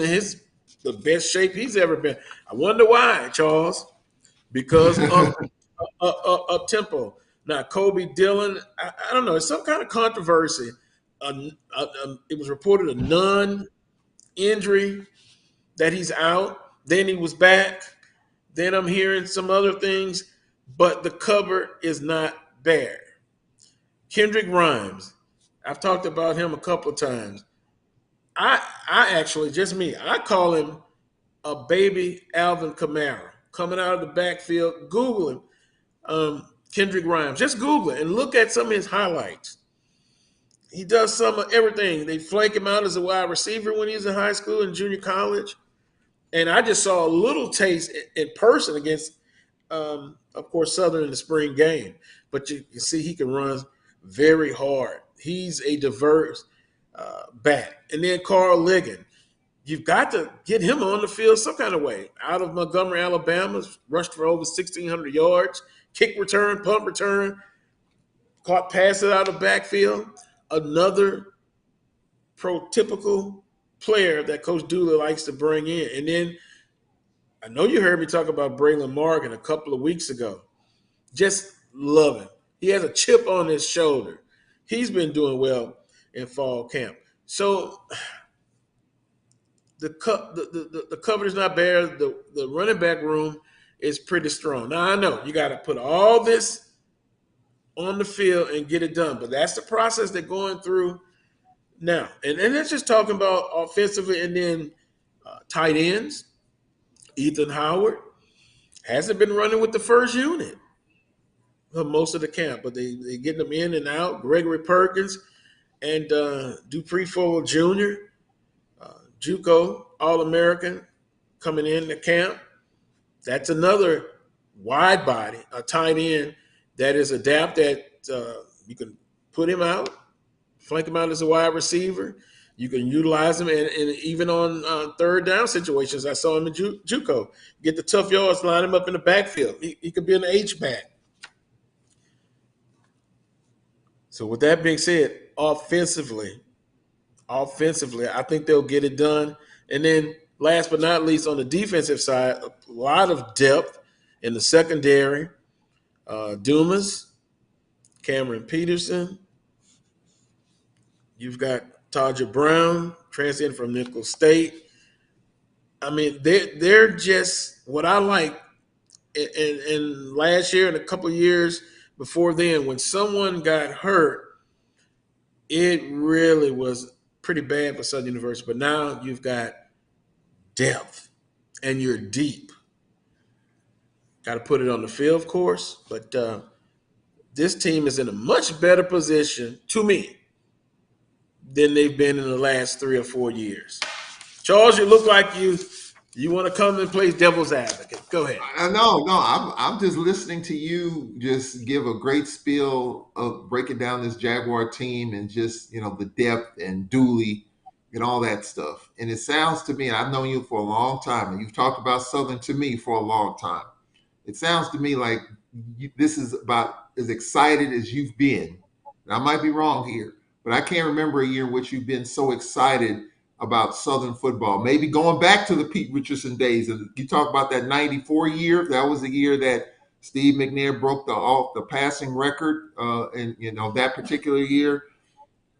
the best shape he's ever been. I wonder why, Charles. Because up tempo. Now, Kobe Dillon, I don't know. It's some kind of controversy. It was reported a non-injury that he's out. Then he was back. Then I'm hearing some other things, but the cover is not bare. Kendrick Rhymes, I've talked about him a couple of times. I actually, just me, I call him a baby Alvin Kamara coming out of the backfield. Google him, Kendrick Rhymes. Just Google it and look at some of his highlights. He does some of everything. They flank him out as a wide receiver when he was in high school and junior college. And I just saw a little taste in person against, of course, Southern in the spring game. But you can see he can run very hard. He's a diverse back. And then Carl Ligon. You've got to get him on the field some kind of way. Out of Montgomery, Alabama, rushed for over 1,600 yards, kick return, punt return, caught passes out of the backfield. Another prototypical player that Coach Dooley likes to bring in. And then I know you heard me talk about Braylon Morgan a couple of weeks ago. Just love him. He has a chip on his shoulder. He's been doing well in fall camp. So the cover is not bare. The running back room is pretty strong. Now, I know you got to put all this on the field and get it done, but that's the process they're going through now. And that's just talking about offensively, and then tight ends. Ethan Howard hasn't been running with the first unit for most of the camp, but they getting them in and out. Gregory Perkins and Dupree Fuller Jr., JUCO All-American coming in the camp. That's another wide body, a tight end that is adapted. You can put him out, flank him out as a wide receiver. You can utilize him, and even on third down situations, I saw him in JUCO. Get the tough yards, line him up in the backfield. He could be an H-back. So with that being said, offensively, I think they'll get it done. And then last but not least, on the defensive side, a lot of depth in the secondary. Dumas, Cameron Peterson. You've got Taja Brown, transferred from Nicholls State. I mean, they're just what I like. And last year and a couple of years before then, when someone got hurt, it really was pretty bad for Southern University. But now you've got depth and you're deep. Got to put it on the field, of course. But this team is in a much better position, to me, than they've been in the last 3 or 4 years. Charles, you look like you want to come and play devil's advocate. Go ahead. No, I'm just listening to you just give a great spiel of breaking down this Jaguar team and just, the depth and Dooley and all that stuff. And it sounds to me, and I've known you for a long time, and you've talked about Southern to me for a long time. It sounds to me like this is about as excited as you've been. And I might be wrong here, but I can't remember a year in which you've been so excited about Southern football. Maybe going back to the Pete Richardson days. And you talk about that 94 year. That was the year that Steve McNair broke the passing record. And that particular year,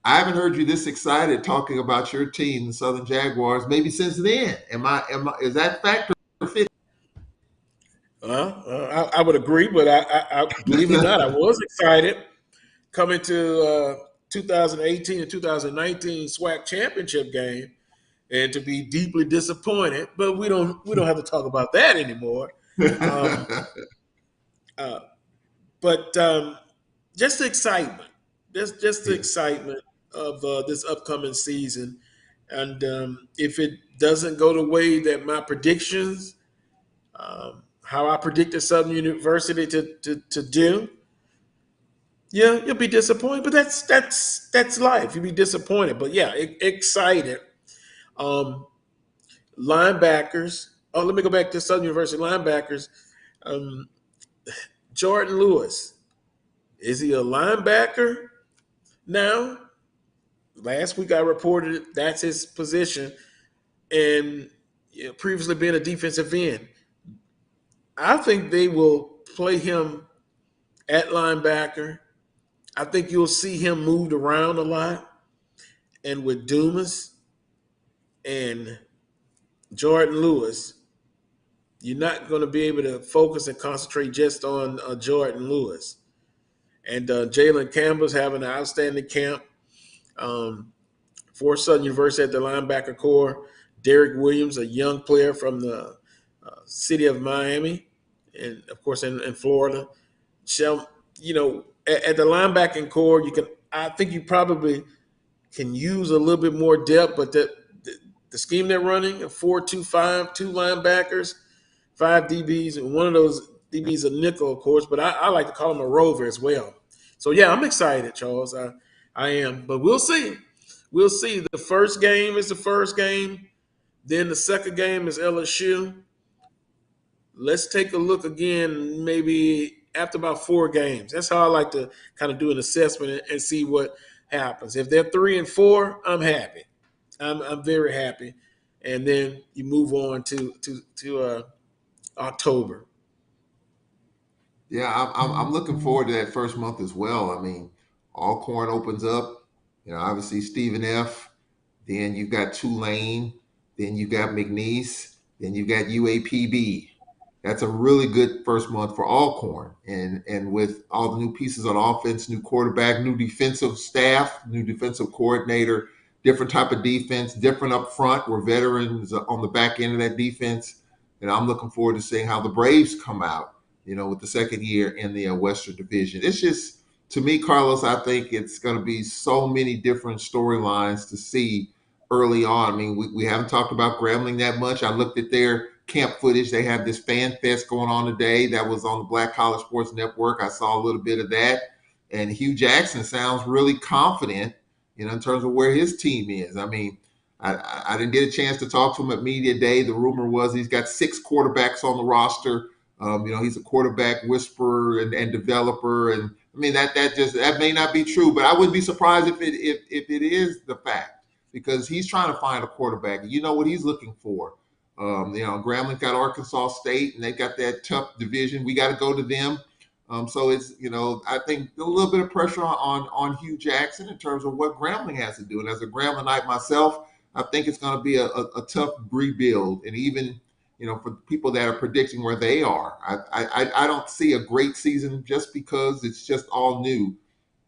I haven't heard you this excited talking about your team, the Southern Jaguars, maybe since then. Is that fact or fit? Well, I would agree, but I believe it or not, I was excited coming to 2018 and 2019 SWAC championship game, and to be deeply disappointed. But we don't have to talk about that anymore. But just the excitement, just the excitement of this upcoming season, and if it doesn't go the way that my predictions, how I predicted Southern University to do, yeah, you'll be disappointed. But that's life. You'll be disappointed. But yeah, excited. Linebackers. Oh, let me go back to Southern University linebackers. Jordan Lewis. Is he a linebacker now? Last week I reported that's his position, and previously being a defensive end. I think they will play him at linebacker. I think you'll see him moved around a lot. And with Dumas and Jordan Lewis, you're not going to be able to focus and concentrate just on Jordan Lewis. And Jalen Campbell's having an outstanding camp for Southern University at the linebacker core. Derek Williams, a young player from the city of Miami, and of course in Florida. At the linebacking core, I think you probably can use a little bit more depth, but the scheme they're running, a 4-2-5, 2 linebackers, 5 DBs, and one of those DBs a nickel, of course, but I like to call him a rover as well. So yeah, I'm excited, Charles. I am, but we'll see. We'll see. The first game is the first game. Then the second game is LSU. Let's take a look again, maybe after about 4 games. That's how I like to kind of do an assessment and see what happens. If they're 3 and 4, I'm happy. I'm very happy. And then you move on to October. Yeah, I'm looking forward to that first month as well. I mean, Alcorn opens up. Obviously Stephen F. Then you got Tulane. Then you got McNeese. Then you got UAPB. That's a really good first month for Alcorn. And with all the new pieces on offense, new quarterback, new defensive staff, new defensive coordinator, different type of defense, different up front. We're veterans on the back end of that defense. And I'm looking forward to seeing how the Braves come out, with the second year in the Western Division. It's just, to me, Carlos, I think it's going to be so many different storylines to see early on. I mean, we haven't talked about Grambling that much. I looked at their camp footage. They have this fan fest going on today that was on the Black College Sports Network. I saw a little bit of that. And Hugh Jackson sounds really confident, in terms of where his team is. I mean, I didn't get a chance to talk to him at Media Day. The rumor was he's got 6 quarterbacks on the roster. He's a quarterback whisperer and developer. And I mean, that may not be true, but I wouldn't be surprised if it is the fact, because he's trying to find a quarterback. You know what he's looking for. Grambling got Arkansas State, and they got that tough division. We got to go to them. So it's, I think a little bit of pressure on Hugh Jackson in terms of what Grambling has to do. And as a Gramblingite myself, I think it's going to be a tough rebuild. And even, for people that are predicting where they are, I don't see a great season just because it's just all new.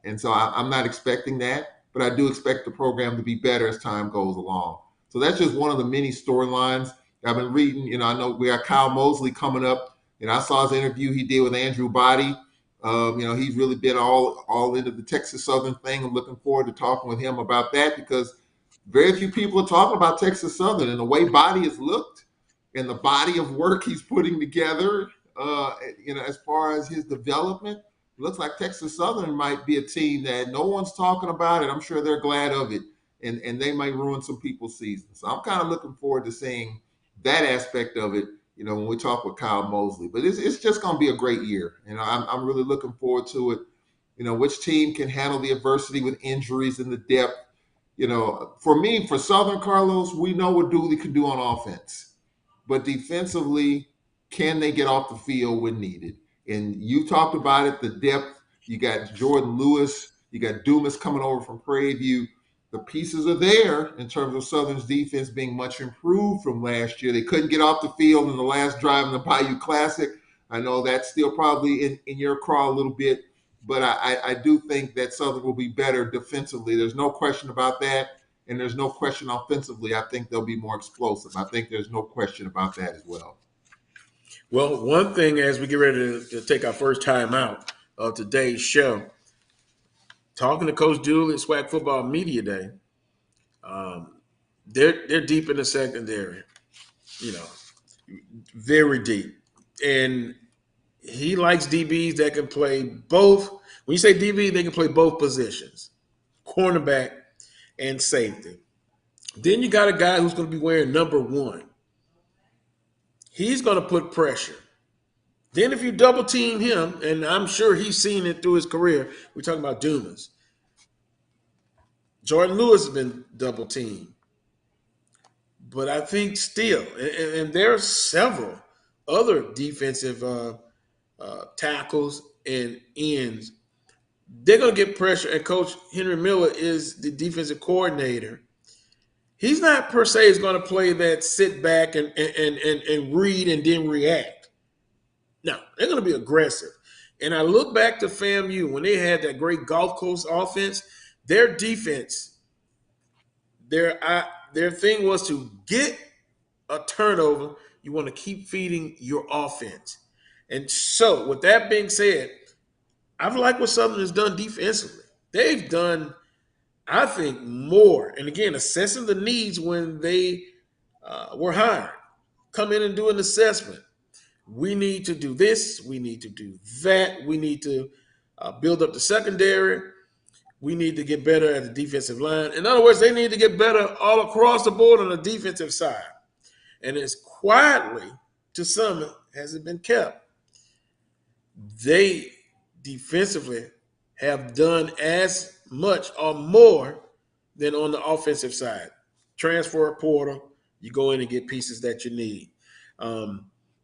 And so I'm not expecting that, but I do expect the program to be better as time goes along. So that's just one of the many storylines I've been reading. I know we got Kyle Mosley coming up I saw his interview he did with Andrew Body. He's really been all into the Texas Southern thing. I'm looking forward to talking with him about that because very few people are talking about Texas Southern and the way Body has looked and the body of work he's putting together. As far as his development, it looks like Texas Southern might be a team that no one's talking about, and I'm sure they're glad of it. And they might ruin some people's season. So I'm kind of looking forward to seeing that aspect of it, when we talk with Kyle Mosley. But it's just going to be a great year. I'm really looking forward to it. Which team can handle the adversity with injuries and the depth. For me, for Southern, Carlos, we know what Dooley can do on offense. But defensively, can they get off the field when needed? And you talked about it, the depth. You got Jordan Lewis. You got Dumas coming over from Prairie View. The pieces are there in terms of Southern's defense being much improved from last year. They couldn't get off the field in the last drive in the Bayou Classic. I know that's still probably in your craw a little bit, but I do think that Southern will be better defensively. There's no question about that, and there's no question offensively. I think they'll be more explosive. I think there's no question about that as well. Well, one thing as we get ready to take our first time out of today's show, talking to Coach Dooley at SWAC Football Media Day, they're deep in the secondary, very deep. And he likes DBs that can play both. When you say DB, they can play both positions, cornerback and safety. Then you got a guy who's going to be wearing number 1. He's going to put pressure. Then if you double team him, and I'm sure he's seen it through his career, we're talking about Dumas. Jordan Lewis has been double teamed. But I think still, and there are several other defensive tackles and ends, they're going to get pressure. And Coach Henry Miller is the defensive coordinator. He's not per se is going to play that sit back and read and then react. No, they're going to be aggressive. And I look back to FAMU when they had that great Gulf Coast offense, their defense, their thing was to get a turnover. You want to keep feeding your offense. And so with that being said, I've liked what Southern has done defensively. They've done, I think, more. And again, assessing the needs when they were hired. Come in and do an assessment. We need to do this. We need to do that. We need to build up the secondary. We need to get better at the defensive line. In other words, they need to get better all across the board on the defensive side. And as quietly to some has it been kept, they defensively have done as much or more than on the offensive side. Transfer portal, you go in and get pieces that you need.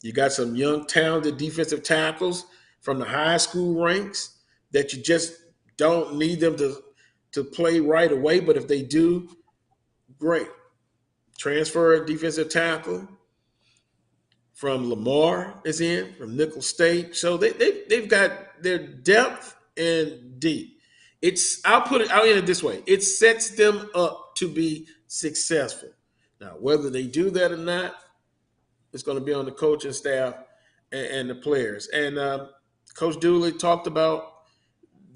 You got some young, talented defensive tackles from the high school ranks that you just don't need them to play right away, but if they do, great. Transfer defensive tackle from Lamar is in, from Nicholls State. So they've got their depth and deep. I'll end it this way. It sets them up to be successful. Now, whether they do that or not, it's going to be on the coaching staff and the players. And Coach Dooley talked about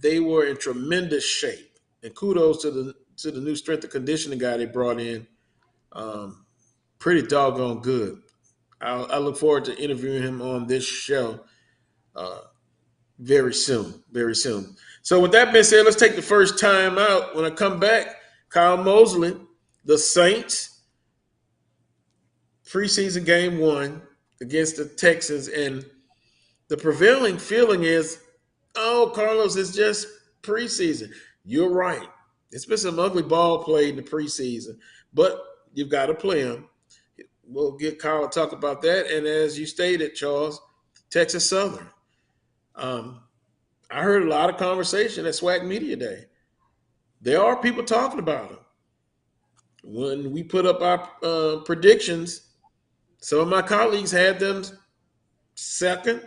they were in tremendous shape. And kudos to the new strength and conditioning guy they brought in. Pretty doggone good. I look forward to interviewing him on this show very soon, very soon. So with that being said, let's take the first time out. When I come back, Kyle Mosley, the Saints, preseason game 1 against the Texans. And the prevailing feeling is, oh, Carlos, it's just preseason. You're right. It's been some ugly ball played in the preseason, but you've got to play them. We'll get Kyle to talk about that. And as you stated, Charles, Texas Southern. I heard a lot of conversation at SWAC Media Day. There are people talking about them. When we put up our predictions, some of my colleagues had them second,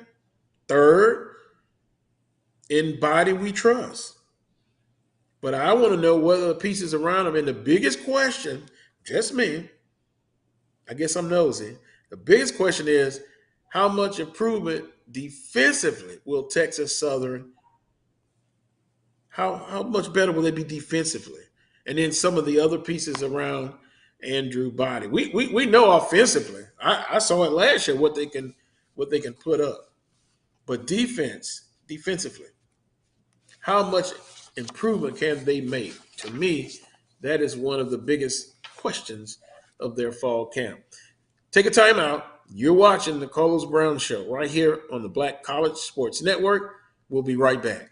third in Body We Trust. But I want to know whether the pieces around them. And the biggest question, just me, I guess I'm nosy. The biggest question is, How much improvement defensively will Texas Southern, how much better will they be defensively? And then some of the other pieces around Andrew Body. We know offensively. I saw it last year what they can put up. But defensively, how much improvement can they make? To me, that is one of the biggest questions of their fall camp. Take a time out. You're watching the Carlos Brown Show right here on the Black College Sports Network. We'll be right back.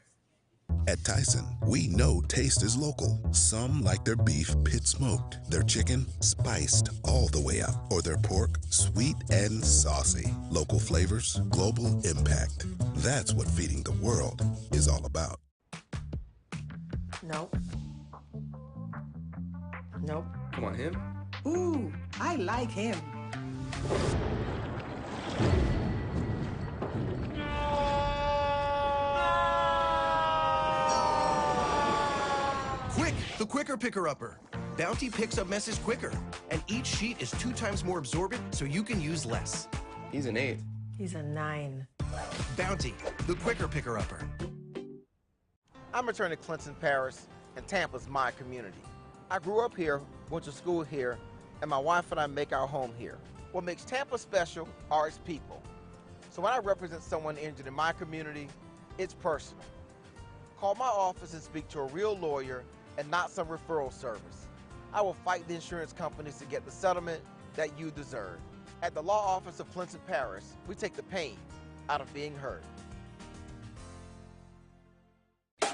At Tyson, we know taste is local. Some like their beef pit smoked, their chicken spiced all the way up, or their pork sweet and saucy. Local flavors, global impact. That's what feeding the world is all about. Nope. Nope. Come on, him? Ooh, I like him. Quick, the quicker picker-upper. Bounty picks up messes quicker, and each sheet is 2 times more absorbent, so you can use less. He's an 8. He's a 9. Bounty, the quicker picker-upper. I'm returning to Clinton Parish, and Tampa's my community. I grew up here, went to school here, and my wife and I make our home here. What makes Tampa special are its people. So when I represent someone injured in my community, it's personal. Call my office and speak to a real lawyer and not some referral service. I will fight the insurance companies to get the settlement that you deserve. At the law office of Clinton Parish, we take the pain out of being heard.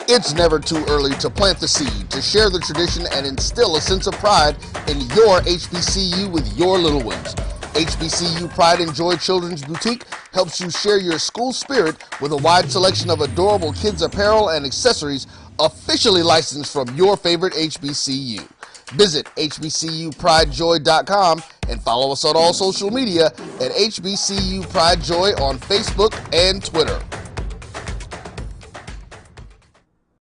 It's never too early to plant the seed, to share the tradition, and instill a sense of pride in your HBCU with your little ones. HBCU Pride and Joy Children's Boutique helps you share your school spirit with a wide selection of adorable kids apparel and accessories officially licensed from your favorite HBCU. Visit hbcupridejoy.com and follow us on all social media at HBCU Pride Joy on Facebook and Twitter.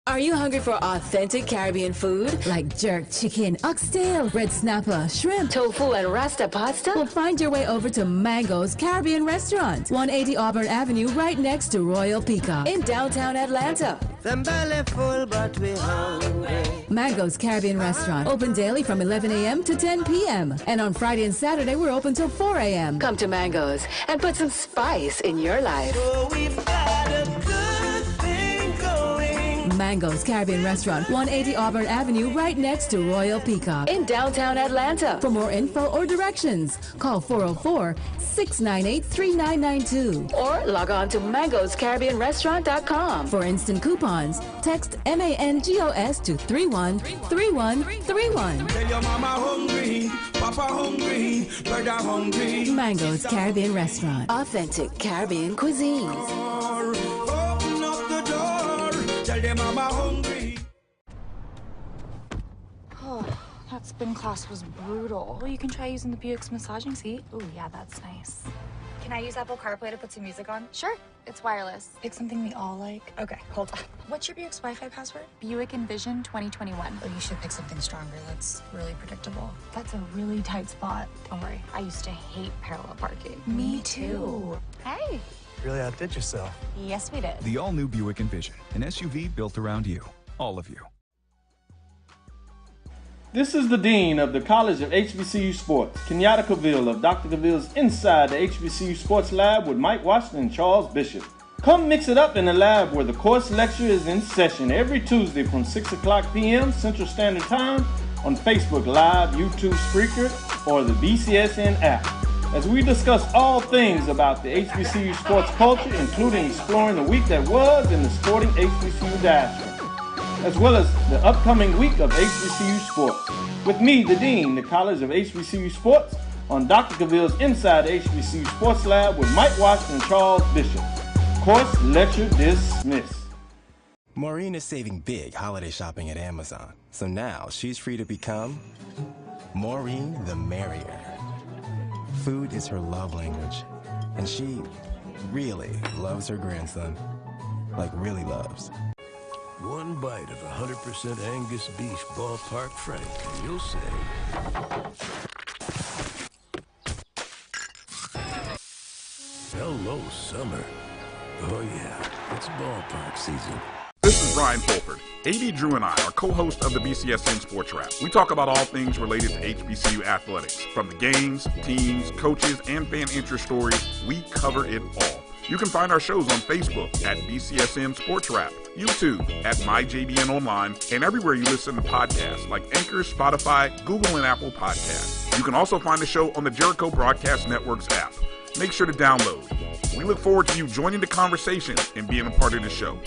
Are you hungry for authentic Caribbean food like jerk chicken, oxtail, red snapper, shrimp, tofu, and rasta pasta? Well, find your way over to Mango's Caribbean Restaurant, 180 Auburn Avenue, right next to Royal Peacock in downtown Atlanta. Them belly full, but we hungry. Mango's Caribbean Restaurant, open daily from 11 a.m. to 10 p.m. And on Friday and Saturday, we're open till 4 a.m. Come to Mango's and put some spice in your life. So we've got a good thing going. Mango's Caribbean Restaurant, 180 Auburn Avenue, right next to Royal Peacock in downtown Atlanta. For more info or directions, call 404-698-3992 or log on to mangoscaribbeanrestaurant.com. For instant coupons, text MANGOS to 313131. Tell your mama hungry, papa hungry, brother hungry. Mango's Caribbean Restaurant, authentic Caribbean cuisines. Open up the door, tell them mama hungry. Oh, that spin class was brutal. Well, you can try using the Buick's massaging seat. Ooh, yeah, that's nice. Can I use Apple CarPlay to put some music on? Sure. It's wireless. Pick something we all like. Okay, hold on. What's your Buick's Wi-Fi password? Buick Envision 2021. Oh, you should pick something stronger. That's really predictable. That's a really tight spot. Don't worry, I used to hate parallel parking. Me too. Hey. Really outdid yourself. Yes, we did. The all-new Buick Envision, an SUV built around you, all of you. This is the Dean of the College of HBCU Sports, Kenyatta Cavill of Dr. Cavill's Inside the HBCU Sports Lab with Mike Washington and Charles Bishop. Come mix it up in the lab where the course lecture is in session every Tuesday from 6 o'clock p.m. Central Standard Time on Facebook Live, YouTube Spreaker, or the BCSN app, as we discuss all things about the HBCU sports culture, including exploring the week that was in the sporting HBCU diaspora, as well as the upcoming week of HBCU sports. With me, the Dean, the College of HBCU Sports, on Dr. Cavill's Inside the HBCU Sports Lab with Mike Washington and Charles Bishop. Course lecture dismissed. Maureen is saving big holiday shopping at Amazon, so now she's free to become Maureen the Merrier. Food is her love language, and she really loves her grandson. Like really loves. One bite of 100% Angus beef ballpark frank, and you'll say, almost summer. Oh yeah, it's ballpark season. This is Brian Fulford. AD Drew and I are co-hosts of the BCSN Sports Wrap. We talk about all things related to HBCU athletics. From the games, teams, coaches, and fan interest stories, we cover it all. You can find our shows on Facebook at BCSN Sports Wrap, YouTube at MyJBN Online, and everywhere you listen to podcasts like Anchor, Spotify, Google, and Apple Podcasts. You can also find the show on the Jericho Broadcast Network's app. Make sure to download. We look forward to you joining the conversation and being a part of the show.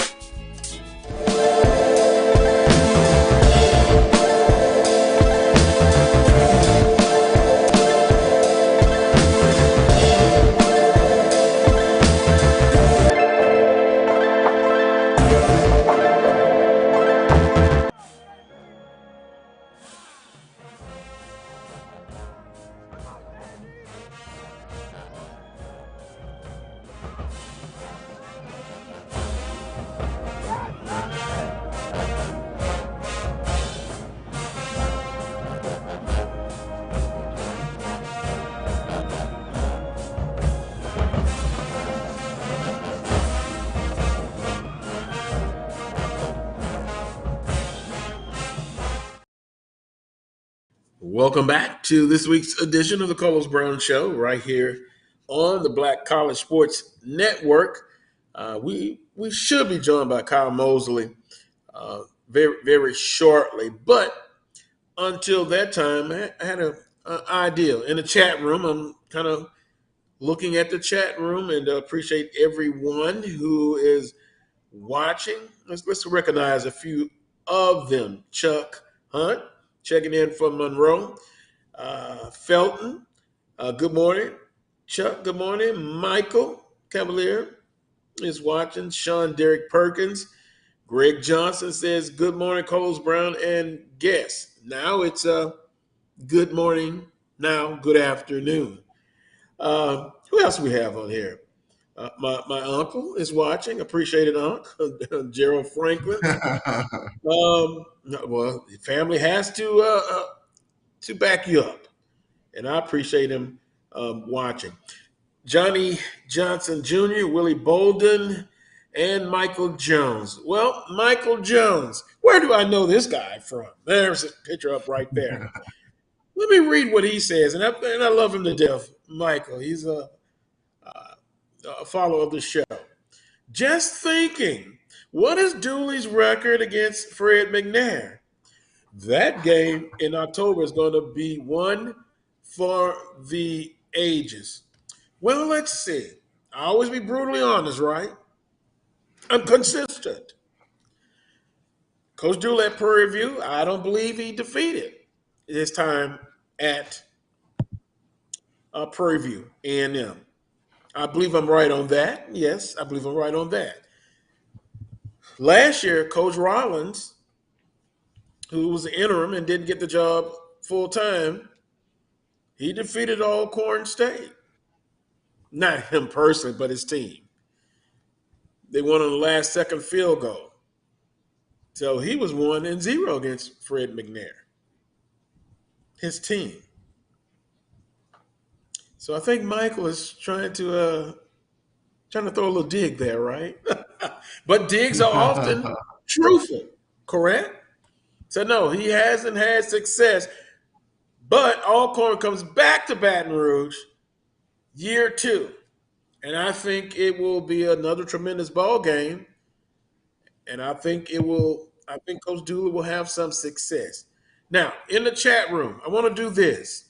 Welcome back to this week's edition of the Carlos Brown Show right here on the Black College Sports Network. We should be joined by Kyle Mosley very, very shortly. But until that time, I had an idea. In the chat room, I'm kind of looking at the chat room and appreciate everyone who is watching. Let's recognize a few of them. Chuck Hunt, checking in from Monroe. Felton, good morning. Chuck, good morning. Michael Cavalier is watching. Sean Derek Perkins. Greg Johnson says, good morning, Coles Brown and guests. Now it's good morning. Now, good afternoon. Who else we have on here? My uncle is watching. Appreciate it, Uncle Gerald Franklin. Well, the family has to back you up, and I appreciate him watching. Johnny Johnson Jr., Willie Bolden, and Michael Jones. Well, Michael Jones, where do I know this guy from? There's a picture up right there. Let me read what he says, and I love him to death. Michael, he's a follower of the show. Just thinking, what is Dooley's record against Fred McNair? That game in October is going to be one for the ages. Well, let's see. I always be brutally honest, right? I'm consistent. Coach Dooley at Prairie View, I don't believe he defeated his time at Prairie View A&M. I believe I'm right on that. Yes, I believe I'm right on that. Last year, Coach Rollins, who was the interim and didn't get the job full time, he defeated Alcorn State. Not him personally, but his team. They won on the last second field goal. So he was 1-0 against Fred McNair, his team. So I think Michael is trying to throw a little dig there, right? But digs are often truthful, correct? So no, he hasn't had success. But Alcorn comes back to Baton Rouge year 2. And I think it will be another tremendous ball game. And I think Coach Dooley will have some success. Now, in the chat room, I want to do this.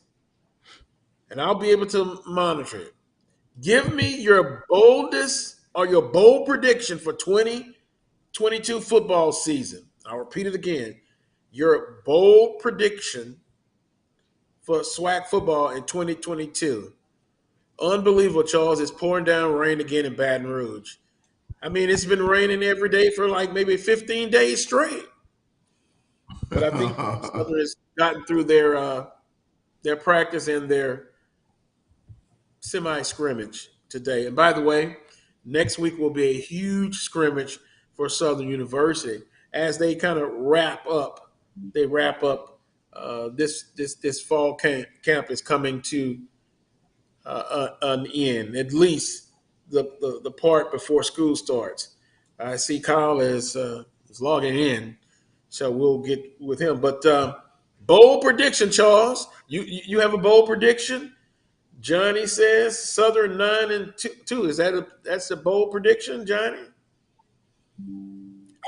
And I'll be able to monitor it. Give me your boldest or your bold prediction for 2022 football season. I'll repeat it again. Your bold prediction for SWAC football in 2022. Unbelievable, Charles. It's pouring down rain again in Baton Rouge. I mean, it's been raining every day for like maybe 15 days straight. But I think Southern has gotten through their practice and their semi-scrimmage today. And by the way, next week will be a huge scrimmage for Southern University as they kind of wrap up. They wrap up this fall camp is coming to an end, at least the part before school starts. I see Kyle is logging in, so we'll get with him. But bold prediction, Charles. You have a bold prediction? Johnny says Southern 9-2. That's a bold prediction, Johnny?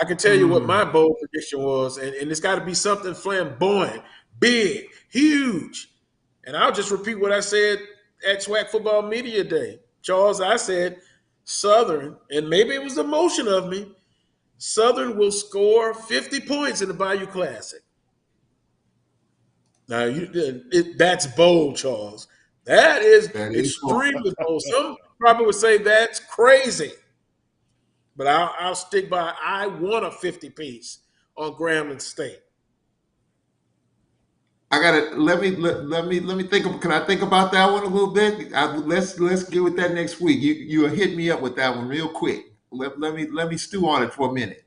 I can tell you what my bold prediction was, and it's got to be something flamboyant, big, huge. And I'll just repeat what I said at SWAC Football Media Day. Charles, I said Southern, and maybe it was the emotion of me, Southern will score 50 points in the Bayou Classic. Now, that's bold, Charles. That is extremely bold. Some probably would say that's crazy. But I'll stick by. I want a 50 piece on Grambling State. I gotta let me think. Can I think about that one a little bit? Let's get with that next week. You hit me up with that one real quick. Let me stew on it for a minute.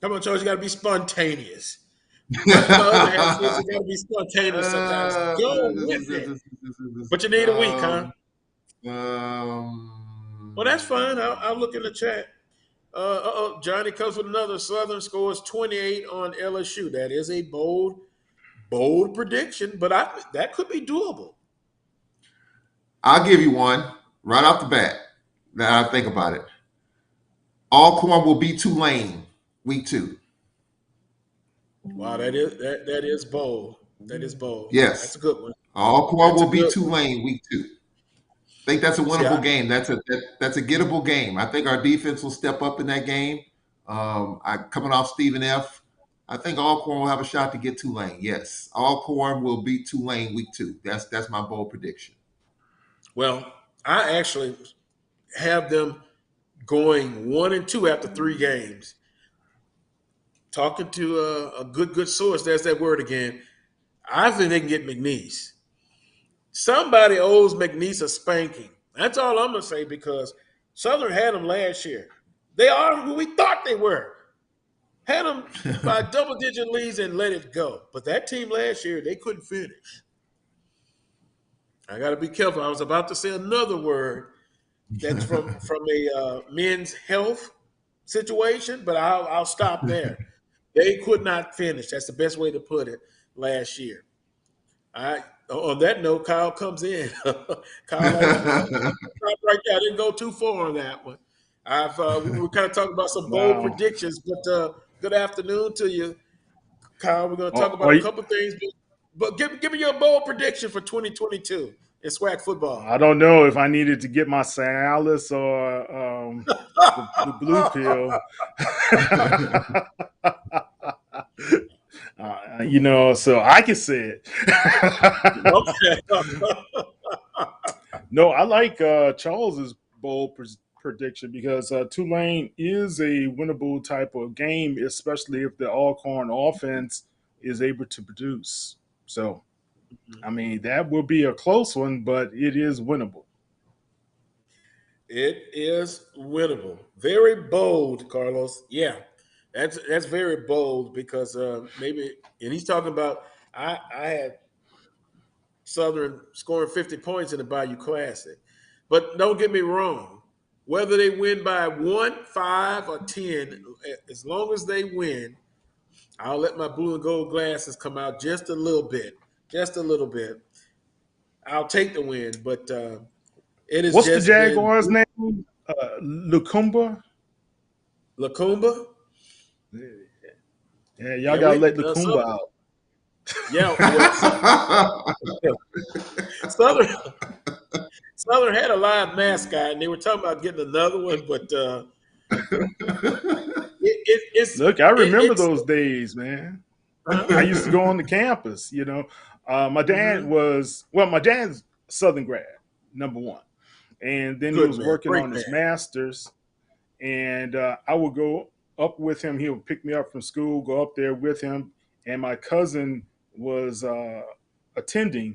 Come on, Charles. You got to be spontaneous. My other half says you got to be spontaneous sometimes. Go with it. But you need a week, huh? Well, that's fine. I'll look in the chat. Johnny comes with another. Southern scores 28 on LSU. That is a bold prediction, but that could be doable. I'll give you one right off the bat. Now I think about it. Alcorn will beat Tulane week 2. Wow, that is bold. That is bold. Yes, that's a good one. Alcorn will beat Tulane week 2. I think that's a winnable game. That's a gettable game. I think our defense will step up in that game. Coming off Stephen F., I think Alcorn will have a shot to get Tulane. Yes, Alcorn will beat Tulane week 2. That's my bold prediction. Well, I actually have them going 1-2 after 3 games. Talking to a good source, there's that word again. I think they can get McNeese. Somebody owes McNeese a spanking. That's all I'm going to say, because Southern had them last year. They are who we thought they were. Had them by double-digit leads and let it go. But that team last year, they couldn't finish. I got to be careful. I was about to say another word that's from a men's health situation, but I'll stop there. They could not finish. That's the best way to put it last year. On that note, Kyle comes in. Kyle, right there. I didn't go too far on that one. We were kind of talking about some bold predictions, but good afternoon to you, Kyle. We're going to talk about a couple things, but give me your bold prediction for 2022 in SWAC football. I don't know if I needed to get my Cialis or the blue pill. So I can say it. Okay. No, I like Charles's bold prediction, because Tulane is a winnable type of game, especially if the Alcorn offense is able to produce. So, I mean, that will be a close one, but it is winnable. It is winnable. Very bold, Carlos. Yeah, that's very bold, because maybe, and he's talking about I had Southern scoring 50 points in the Bayou Classic. But don't get me wrong. Whether they win by 1, 5, or 10, as long as they win, I'll let my blue and gold glasses come out just a little bit. Just a little bit. I'll take the win, but it is. What's the Jaguars' name? Lacumba? Lacumba? Yeah, y'all got to let Lacumba out. Yeah. Southern had a live mascot, and they were talking about getting another one, but look, I remember those days, man. I used to go on the campus, My dad my dad's Southern grad, number one. And then he was working on his master's, and I would go up with him. He would pick me up from school, go up there with him, and my cousin was attending,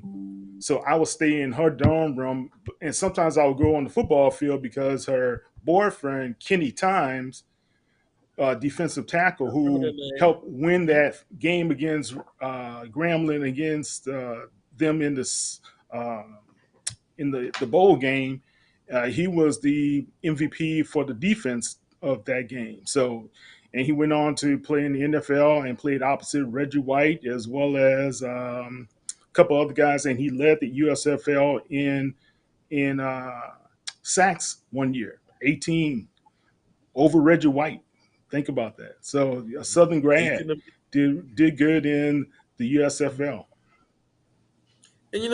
so I would stay in her dorm room, and sometimes I would go on the football field because her boyfriend, Kenny Times, defensive tackle, who helped win that game against Grambling, against them in the bowl game, He was the MVP for the defense of that game. So, and he went on to play in the NFL and played opposite Reggie White as well as a couple other guys, and he led the USFL in sacks one year, 18 over Reggie White. Think about that. So a Southern grad did good in the USFL. And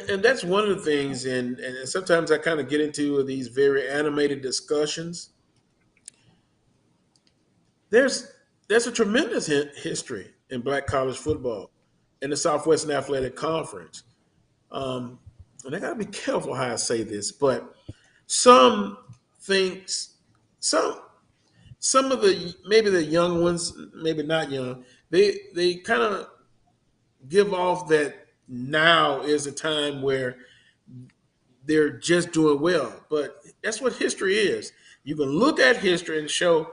and that's one of the things, and sometimes I kind of get into these very animated discussions. There's a tremendous history in Black college football in the Southwestern Athletic Conference. And I got to be careful how I say this, but some thinks some of the, maybe the young ones, maybe not young, they kind of give off that now is a time where they're just doing well. But that's what history is. You can look at history and show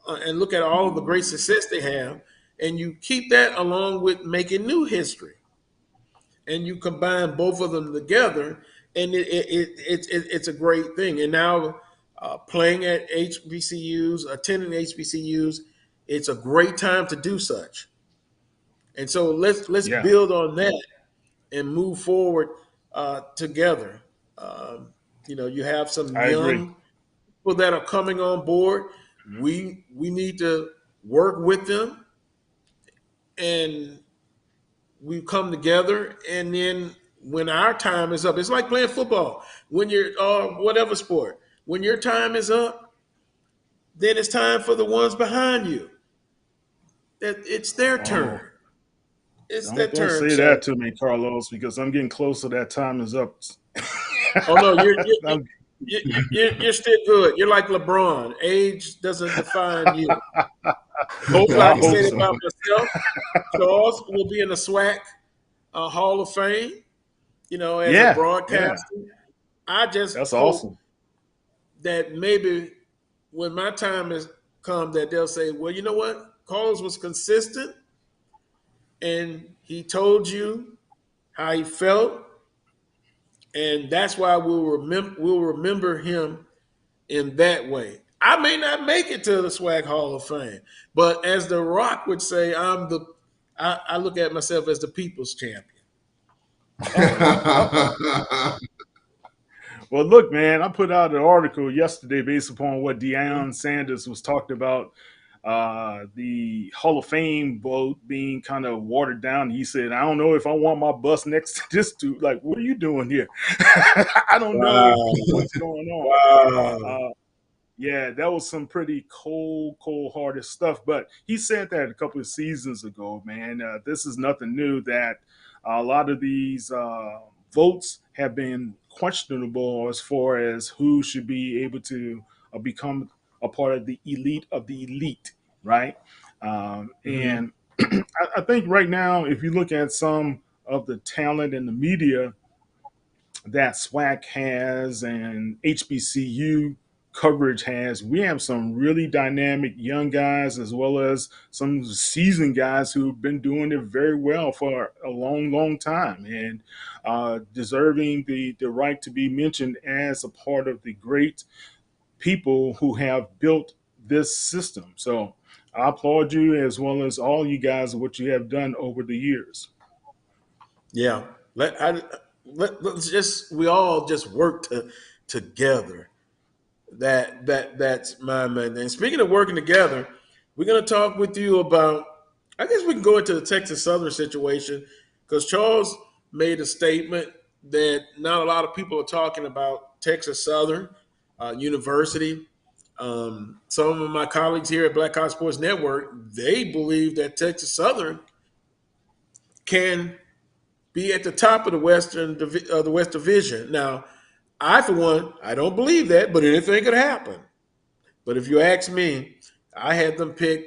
and look at all of the great success they have, and you keep that along with making new history, and you combine both of them together, and it's a great thing. And now playing at HBCUs, attending HBCUs, it's a great time to do such. And so let's build on that and move forward together. You have some I agree. young people that are coming on board. We need to work with them, and we come together. And then when our time is up, it's like playing football. When you're whatever sport, when your time is up, then it's time for the ones behind you. It's their turn. It's their Don't turn. say that to me, Carlos, because I'm getting close to that time is up. Oh no, you're still good. You're like LeBron. Age doesn't define you. Hopefully, I can say that about myself. Charles will be in the SWAC Hall of Fame. As a broadcaster. Yeah. I just that's hope awesome. That maybe when my time has come, that they'll say, "Well, you know what? Carlos was consistent, and he told you how he felt." And that's why we'll remember him in that way. I may not make it to the SWAC Hall of Fame, but as The Rock would say, I look at myself as the people's champion. Well, look, man, I put out an article yesterday based upon what Deion Sanders was talking about, the Hall of Fame vote being kind of watered down. He said, I don't know if I want my bus next to this dude. Like, what are you doing here? I don't know what's going on. Wow. Yeah, that was some pretty cold-hearted stuff. But he said that a couple of seasons ago, man. This is nothing new, that a lot of these votes have been questionable as far as who should be able to become a part of the elite, right? And I think right now, if you look at some of the talent in the media that SWAC has and HBCU coverage has, we have some really dynamic young guys as well as some seasoned guys who've been doing it very well for a long time, and deserving the right to be mentioned as a part of the great people who have built this system. So I applaud you as well as all you guys what you have done over the years. Yeah, let's just we all just work together. That's my man. And speaking of working together, we're going to talk with you about. I guess we can go into the Texas Southern situation because Charles made a statement that not a lot of people are talking about Texas Southern University. Some of my colleagues here at Black College Sports Network, they believe that Texas Southern can be at the top of the West Division. Now, I, for one, I don't believe that, but anything could happen. But if you ask me, I had them pick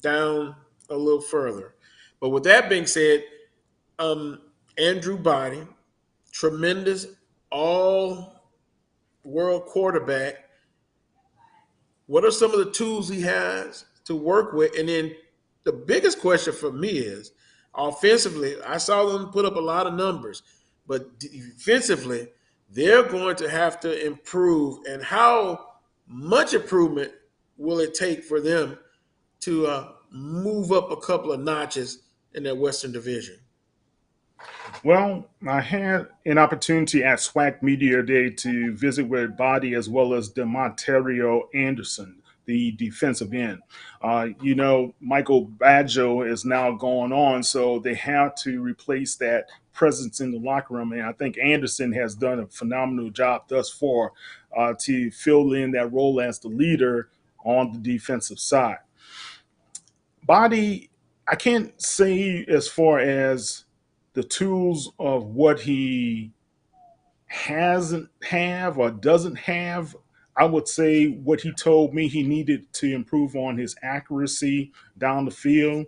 down a little further. But with that being said, Andrew Body, tremendous all-world quarterback. What are some of the tools he has to work with? And then the biggest question for me is, offensively, I saw them put up a lot of numbers, but defensively, they're going to have to improve. And how much improvement will it take for them to move up a couple of notches in that Western Division? Well, I had an opportunity at SWAC Media Day to visit with Body as well as Demontario Anderson, the defensive end. Michael Badjo is now going on, so they have to replace that presence in the locker room. And I think Anderson has done a phenomenal job thus far to fill in that role as the leader on the defensive side. Body, I can't say as far as the tools of what he hasn't have or doesn't have. I would say what he told me he needed to improve on his accuracy down the field.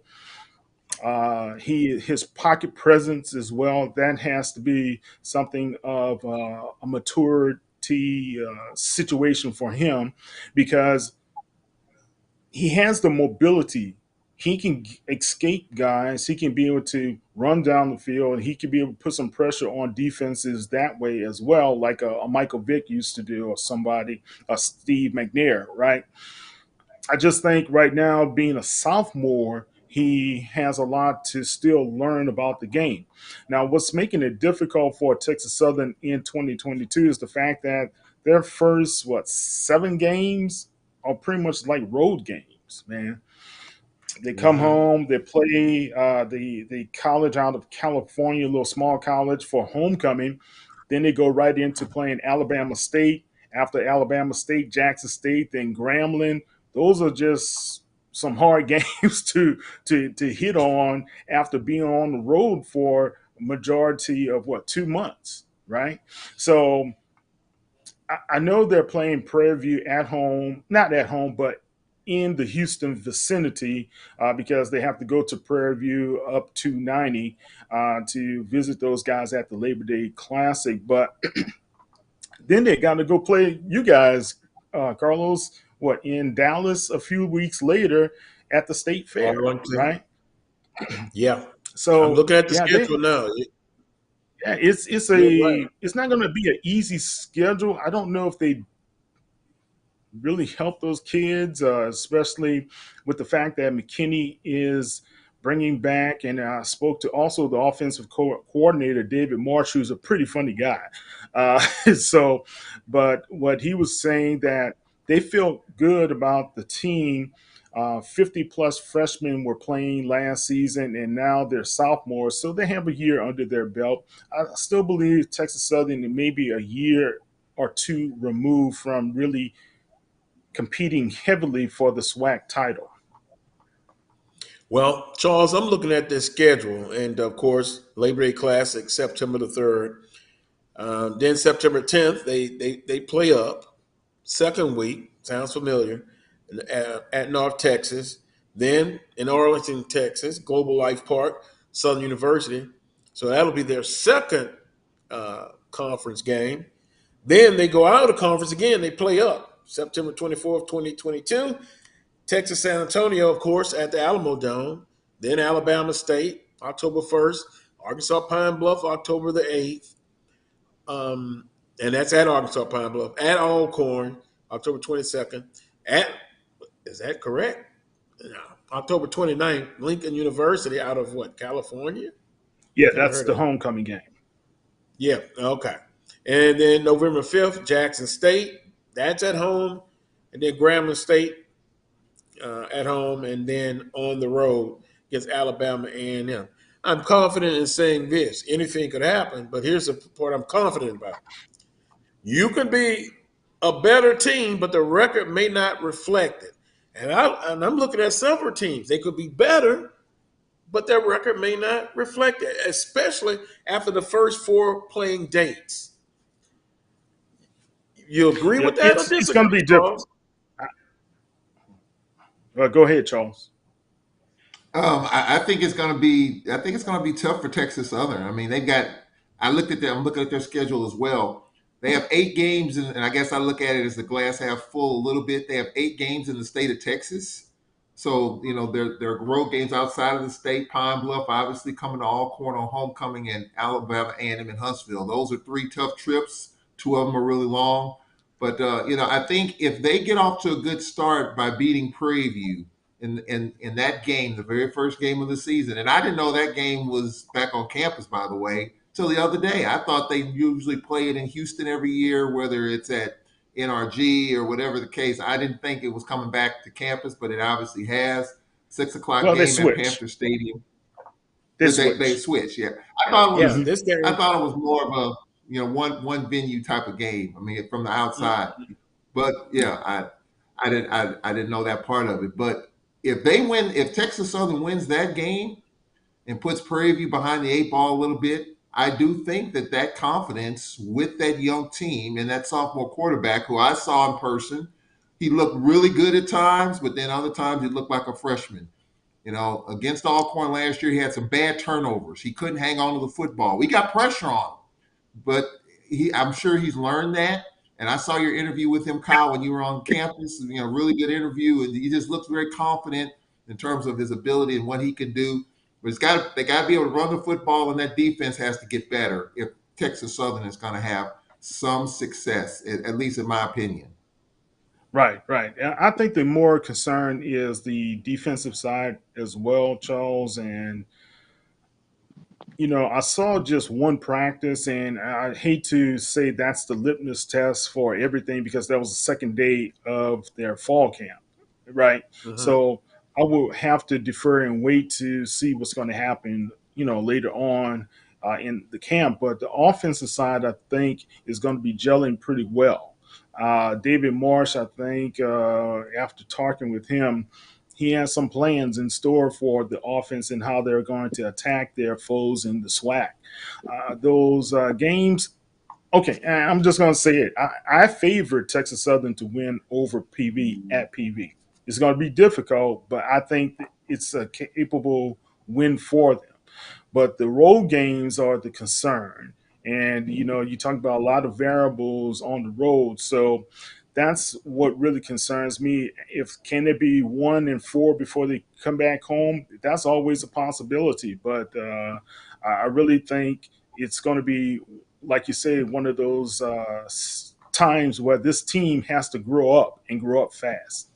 His pocket presence as well. That has to be something of a maturity situation for him because he has the mobility. He can escape guys. He can be able to run down the field. And he can be able to put some pressure on defenses that way as well, like a Michael Vick used to do, or somebody, a Steve McNair, right? I just think right now, being a sophomore, he has a lot to still learn about the game. Now, what's making it difficult for Texas Southern in 2022 is the fact that their first, 7 games are pretty much like road games, man. They come home, they play the college out of California, a little small college for homecoming. Then they go right into playing Alabama State. After Alabama State, Jackson State, then Grambling. Those are just some hard games to hit on after being on the road for a majority of 2 months, right? So I know they're playing Prairie View at home, not at home, but in the Houston vicinity because they have to go to Prairie View up to 90 to visit those guys at the Labor Day Classic. But then they got to go play you guys, Carlos, in Dallas a few weeks later at the State Fair, right? Yeah. So I'm looking at the schedule now. Yeah, it's not going to be an easy schedule. I don't know if they really help those kids, especially with the fact that McKinney is bringing back, and I spoke to also the offensive coordinator, David Marsh, who's a pretty funny guy. But what he was saying that they feel good about the team. 50-plus freshmen were playing last season, and now they're sophomores, so they have a year under their belt. I still believe Texas Southern may be a year or two removed from really competing heavily for the SWAC title. Well, Charles, I'm looking at this schedule, and of course, Labor Day Classic, September the 3rd. Then September 10th, they play up. Second week, sounds familiar, at North Texas. Then in Arlington, Texas, Global Life Park, Southern University. So that'll be their second conference game. Then they go out of the conference again. They play up. September 24th, 2022. Texas San Antonio, of course, at the Alamo Dome. Then Alabama State, October 1st. Arkansas Pine Bluff, October the 8th. And that's at Arkansas Pine Bluff. At Alcorn, October 22nd. Is that correct? No. October 29th, Lincoln University out of California? Yeah, that's the homecoming game. Yeah, okay. And then November 5th, Jackson State. That's at home. And then Grambling State at home. And then on the road against Alabama A&M. I'm confident in saying this. Anything could happen, but here's the part I'm confident about. You can be a better team, but the record may not reflect it. And I'm looking at several teams. They could be better, but their record may not reflect it, especially after the first 4 playing dates. You agree with that? It's going to be different. Go ahead, Charles. I think it's going to be. I think it's going to be tough for Texas Southern. I mean, they've got. I'm looking at their schedule as well. They have 8 games, and I guess I look at it as the glass half full a little bit. They have 8 games in the state of Texas. So, their road games outside of the state, Pine Bluff, obviously coming to Alcorn on homecoming, and Alabama A&M in Huntsville. Those are 3 tough trips. two of them are really long. But I think if they get off to a good start by beating Prairie View in that game, the very first game of the season, and I didn't know that game was back on campus, by the way, till the other day. I thought they usually play it in Houston every year, whether it's at NRG or whatever the case. I didn't think it was coming back to campus, but it obviously has. 6 o'clock Well, they game at switch. Panther Stadium. They They switch. switch, yeah. I thought it Yeah, was this game. I thought it was more of a one venue type of game. I mean, from the outside, but yeah, I didn't know that part of it. But if Texas Southern wins that game and puts Prairie View behind the eight ball a little bit, I do think that confidence with that young team and that sophomore quarterback who I saw in person, he looked really good at times, but then other times he looked like a freshman. Against Alcorn last year, he had some bad turnovers. He couldn't hang on to the football. We got pressure on him, but I'm sure he's learned that. And I saw your interview with him, Kyle, when you were on campus. Really good interview, and he just looks very confident in terms of his ability and what he can do. But they got to be able to run the football, and that defense has to get better if Texas Southern is going to have some success, at least in my opinion. Right, right. And I think the more concern is the defensive side as well, Charles. And I saw just one practice, and I hate to say that's the litmus test for everything because that was the second day of their fall camp, right? So I will have to defer and wait to see what's going to happen, later on in the camp. But the offensive side, I think, is going to be gelling pretty well. David Marsh, I think, after talking with him, he has some plans in store for the offense and how they're going to attack their foes in the SWAC. Those games, okay, I'm just going to say it. I favor Texas Southern to win over PV at PV. It's going to be difficult, but I think it's a capable win for them. But the road games are the concern. And, you talk about a lot of variables on the road. So that's what really concerns me. Can it be 1-4 before they come back home? That's always a possibility. But I really think it's going to be, like you said, one of those times where this team has to grow up and grow up fast.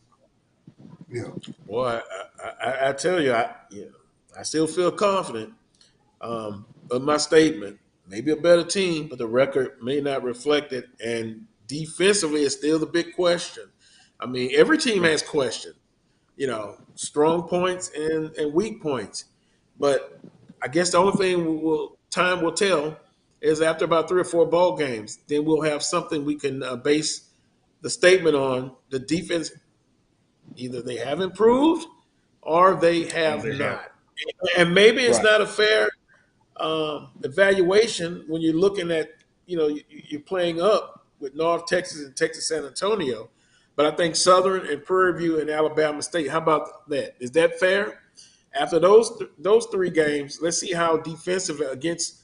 Yeah. Boy, I tell you, I still feel confident of my statement. Maybe a better team, but the record may not reflect it. And defensively, it's still the big question. I mean, every team has questions, strong points and weak points. But I guess the only thing time will tell is after about 3 or 4 ball games, then we'll have something we can base the statement on. The defense, either they have improved or they have not. And maybe it's not a fair evaluation when you're looking at, you're playing up with North Texas and Texas San Antonio. But I think Southern and Prairie View and Alabama State, how about that? Is that fair? After those 3 games, let's see how defensive against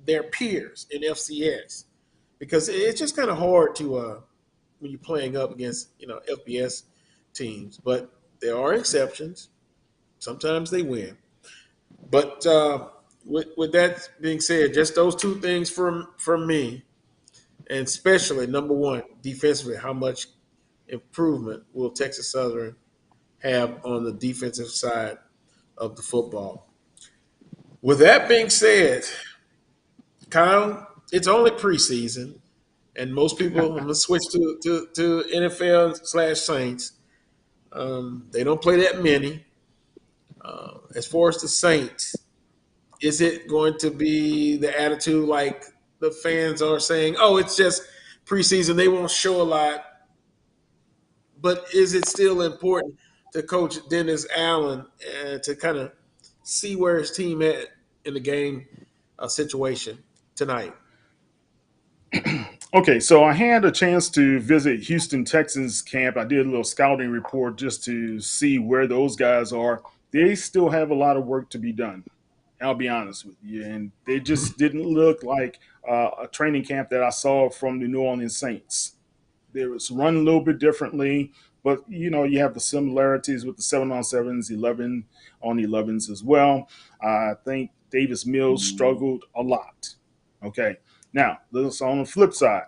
their peers in FCS. Because it's just kind of hard to when you're playing up against, FBS teams. But there are exceptions. Sometimes they win. But with that being said, just those 2 things from me, and especially number 1, defensively, how much improvement will Texas Southern have on the defensive side of the football? With that being said, Kyle, it's only preseason, and most people, I'm going to switch to NFL/Saints. They don't play that many. As far as the Saints, is it going to be the attitude like the fans are saying, oh, it's just preseason, they won't show a lot? But is it still important to Coach Dennis Allen to kind of see where his team at in the game situation tonight? Okay, so I had a chance to visit Houston Texans camp. I did a little scouting report just to see where those guys are. They still have a lot of work to be done. I'll be honest with you. And they just didn't look like a training camp that I saw from the New Orleans Saints. They was run a little bit differently, but you have the similarities with the 7-on-7s, 11-on-11s as well. I think Davis Mills struggled a lot. Okay. Now, let's on the flip side.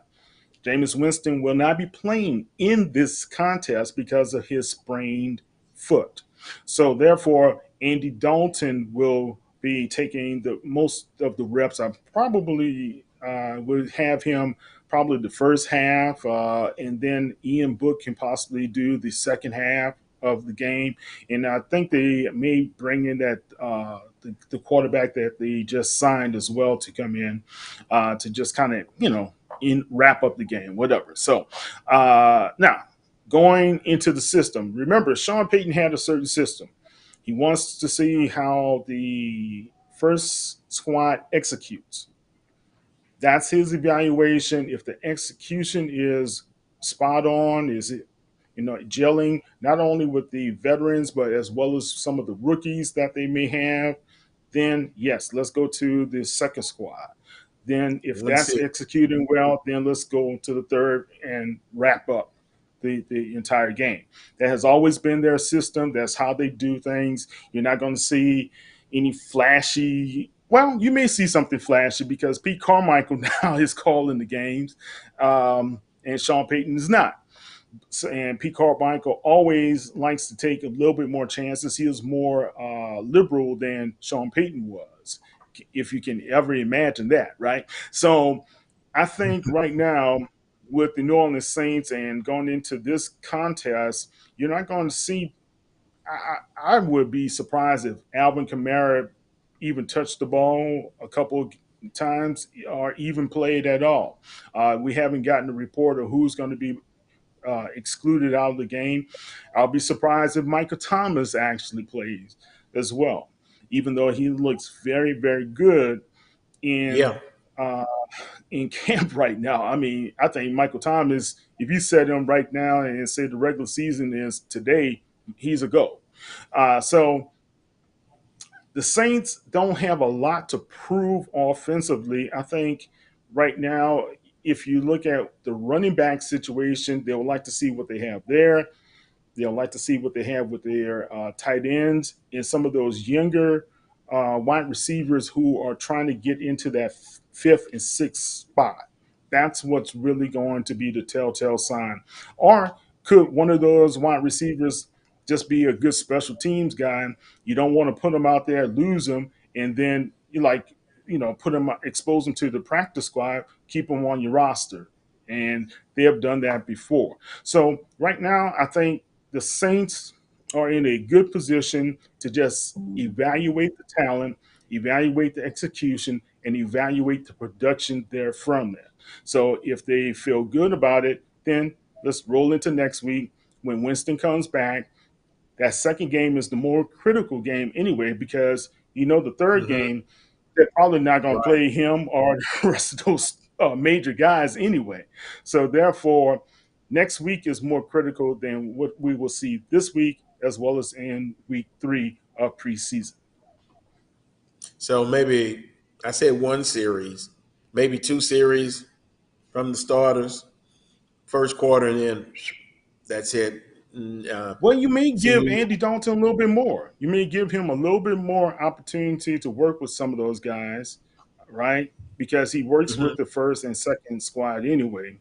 Jameis Winston will not be playing in this contest because of his sprained foot. So therefore, Andy Dalton will be taking the most of the reps. I probably would have him probably the first half, and then Ian Book can possibly do the second half of the game. And I think they may bring in that the quarterback that they just signed as well to come in to just kind of wrap up the game, whatever. So now going into the system, remember Sean Payton had a certain system. He wants to see how the first squad executes. That's his evaluation. If the execution is spot on, is it gelling not only with the veterans but as well as some of the rookies that they may have, then yes, let's go to the second squad. Then if that's executing well, then let's go to the third and wrap up the entire game. That has always been their system. That's how they do things. You're not going to see any flashy. Well, you may see something flashy because Pete Carmichael now is calling the games, and Sean Payton is not. So, and Pete Carmichael always likes to take a little bit more chances. He is more liberal than Sean Payton was, if you can ever imagine that, right? So I think right now with the New Orleans Saints and going into this contest, you're not going to see I would be surprised if Alvin Kamara even touched the ball a couple of times or even played at all. We haven't gotten a report of who's going to be excluded out of the game. I'll be surprised if Michael Thomas actually plays as well, even though he looks very, very good in camp right now. I mean, I think Michael Thomas, if you set him right now and say the regular season is today, he's a go. So the Saints don't have a lot to prove offensively. I think right now, if you look at the running back situation, they would like to see what they have there. They'll like to see what they have with their tight ends and some of those younger wide receivers who are trying to get into that fifth and sixth spot. That's what's really going to be the telltale sign. Or could one of those wide receivers just be a good special teams guy? You don't want to put him out there, lose him, and then put him, expose him to the practice squad, keep him on your roster. And they have done that before. So right now, I think the Saints are in a good position to just evaluate the talent, evaluate the execution, and evaluate the production there from there. So if they feel good about it, then let's roll into next week when Winston comes back. That second game is the more critical game anyway, because the third game, they're probably not going to play him or the rest of those major guys anyway. So therefore, next week is more critical than what we will see this week as well as in week 3 of preseason. So maybe I said one series, maybe 2 series from the starters, first quarter, and then that's it. Well, you may give Andy Dalton a little bit more. You may give him a little bit more opportunity to work with some of those guys, right? Because he works with the first and second squad anyway.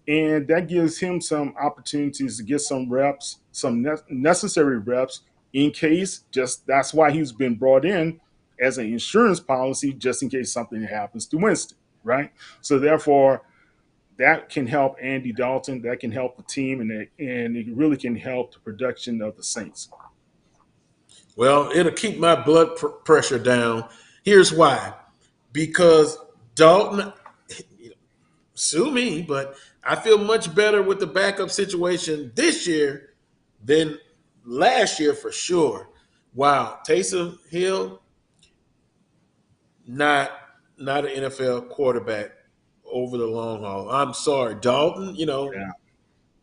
And that gives him some opportunities to get some reps, some necessary reps in case that's why he's been brought in as an insurance policy, just in case something happens to Winston, right? So therefore, that can help Andy Dalton, that can help the team, and it really can help the production of the Saints. Well, it'll keep my blood pressure down. Here's why. Because Dalton, sue me, but I feel much better with the backup situation this year than last year for sure. Wow. Taysom Hill, not an NFL quarterback over the long haul. I'm sorry. Dalton,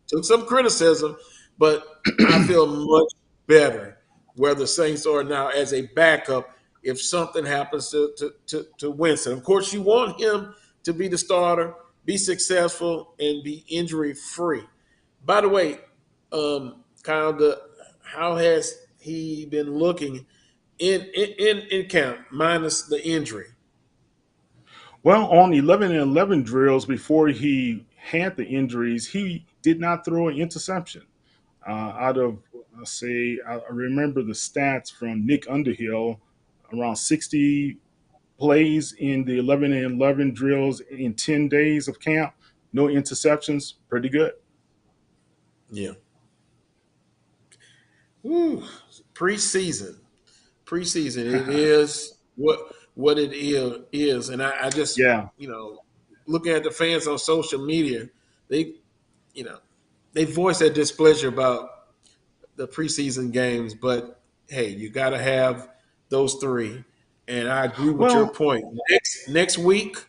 took some criticism, but I feel much better where the Saints are now as a backup if something happens to Winston. Of course, you want him to be the starter, be successful, and be injury-free. By the way, how has he been looking in camp minus the injury? Well, on 11 and 11 drills before he had the injuries, he did not throw an interception. Out of, let's say, I remember the stats from Nick Underhill, around 60 plays in the 11 and 11 drills in 10 days of camp, no interceptions, pretty good. Yeah. Woo. Preseason. Preseason. It is what it is. And I just, Yeah. looking at the fans on social media, they, you know, they voice their displeasure about the preseason games, but hey, you got to have those three. And I agree with your Well, point. Next week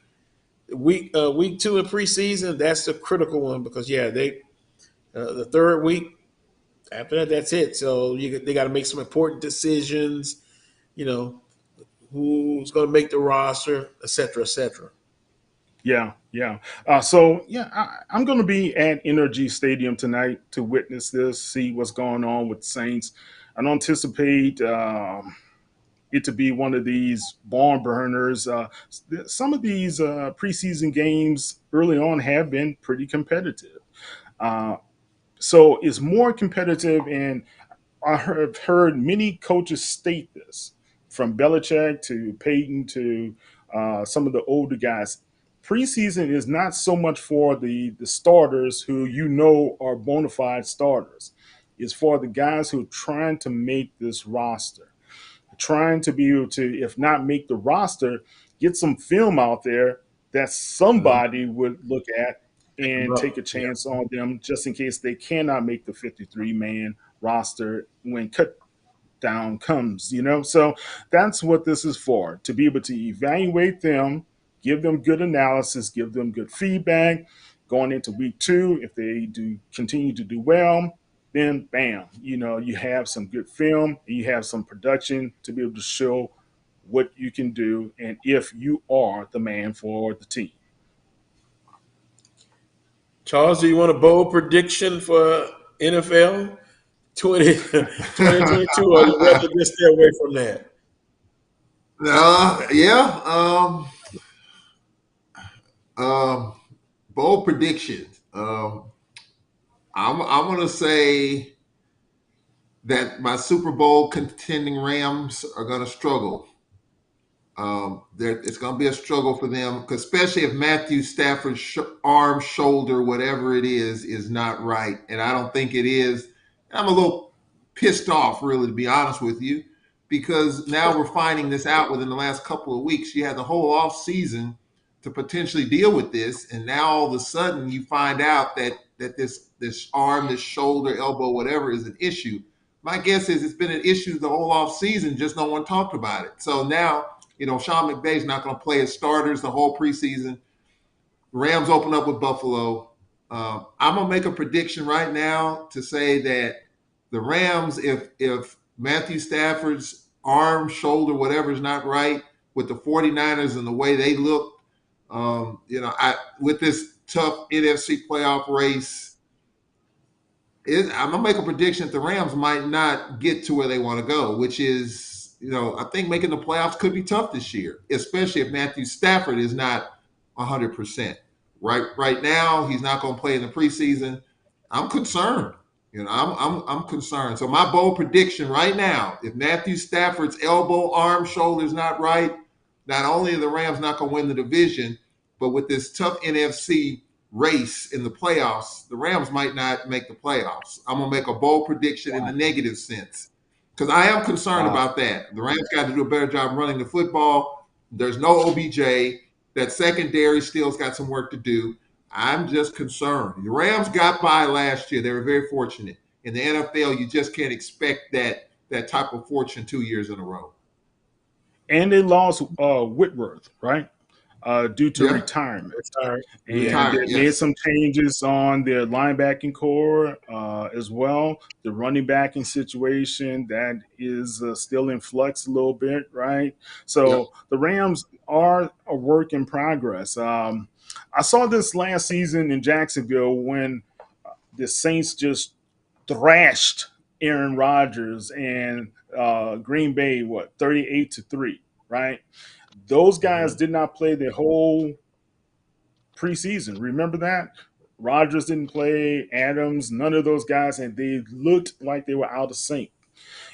2 in preseason, that's the critical one because they the third week after that, that's it. So they got to make some important decisions. You know, who's going to make the roster, et cetera, et cetera. yeah, yeah. I'm going to be at Energy Stadium tonight to witness this, see what's going on with the Saints. I don't anticipate it to be one of these barn burners. Some of these preseason games early on have been pretty competitive. Uh, so it's more competitive, and I have heard many coaches state this, from Belichick to Peyton to some of the older guys. Preseason is not so much for the starters who are bona fide starters. It's for the guys who are trying to make this roster, trying to be able to, if not make the roster, get some film out there that somebody would look at and take a chance on them just in case they cannot make the 53-man roster when cut down comes. So that's what this is for, to be able to evaluate them, give them good analysis, give them good feedback going into week 2. If they do continue to do well, then bam, you have some good film, you have some production to be able to show what you can do and if you are the man for the team. Charles, do you want a bold prediction for NFL 2022, or you rather just stay away from that? Yeah. Bold predictions. I'm going to say that my Super Bowl contending Rams are going to struggle. It's going to be a struggle for them, especially if Matthew Stafford's arm, shoulder, whatever it is not right. And I don't think it is. I'm a little pissed off, really, to be honest with you, because now we're finding this out within the last couple of weeks. You had the whole off season to potentially deal with this, and now all of a sudden you find out that this arm, this shoulder, elbow, whatever is an issue. My guess is it's been an issue the whole off season, just no one talked about it. So now, Sean McVay's not going to play his starters the whole preseason. Rams open up with Buffalo. I'm going to make a prediction right now to say that the Rams, if Matthew Stafford's arm, shoulder, whatever is not right with the 49ers and the way they look, with this tough NFC playoff race, I'm going to make a prediction that the Rams might not get to where they want to go, which is, I think making the playoffs could be tough this year, especially if Matthew Stafford is not 100%. Right now, he's not going to play in the preseason. I'm concerned. I'm concerned. So my bold prediction right now, if Matthew Stafford's elbow, arm, shoulder is not right, not only are the Rams not going to win the division, but with this tough NFC race in the playoffs, the Rams might not make the playoffs. I'm going to make a bold prediction in the negative sense because I am concerned about that. The Rams got to do a better job running the football. There's no OBJ. That secondary still's got some work to do. I'm just concerned. The Rams got by last year. They were very fortunate. In the NFL, you just can't expect that type of fortune 2 years in a row. And they lost Whitworth, right? Due to retirement. And they made some changes on their linebacking core as well. The running backing situation, that is still in flux a little bit, right? So the Rams are a work in progress. I saw this last season in Jacksonville when the Saints just thrashed Aaron Rodgers and Green Bay, 38-3, right? Those guys did not play the whole preseason. Remember that? Rogers didn't play, Adams, none of those guys, and they looked like they were out of sync.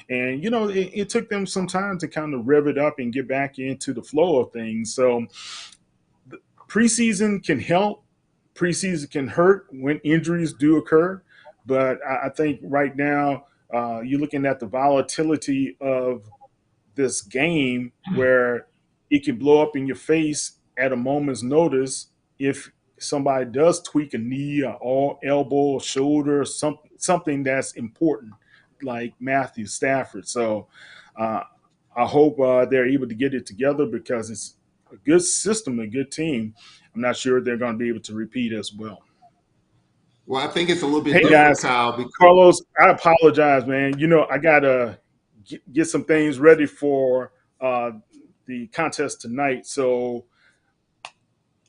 And, it took them some time to kind of rev it up and get back into the flow of things. So preseason can help, preseason can hurt when injuries do occur. But I think right now you're looking at the volatility of this game where it can blow up in your face at a moment's notice if somebody does tweak a knee or elbow or shoulder, something that's important, like Matthew Stafford. So I hope they're able to get it together because it's a good system, a good team. I'm not sure they're going to be able to repeat as well. Well, I think it's a little bit Hey different, guys, Kyle. Because Carlos, I apologize, man. I got to get some things ready for the contest tonight. So,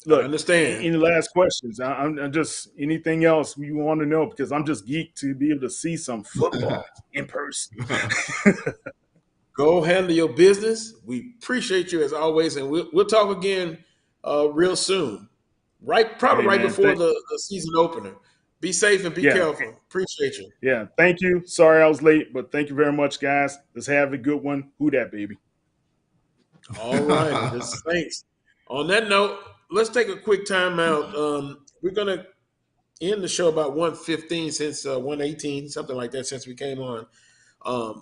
look, I understand. Any last questions? I'm just anything else you want to know because I'm just geeked to be able to see some football in person. Go handle your business. We appreciate you as always, and we'll talk again real soon. Probably right before the season opener. Be safe and be careful. Appreciate you. Yeah, thank you. Sorry I was late, but thank you very much, guys. Let's have a good one. Who dat, baby? All right. Thanks. On that note, let's take a quick time out. We're going to end the show about 1:15 since 1:18, something like that, since we came on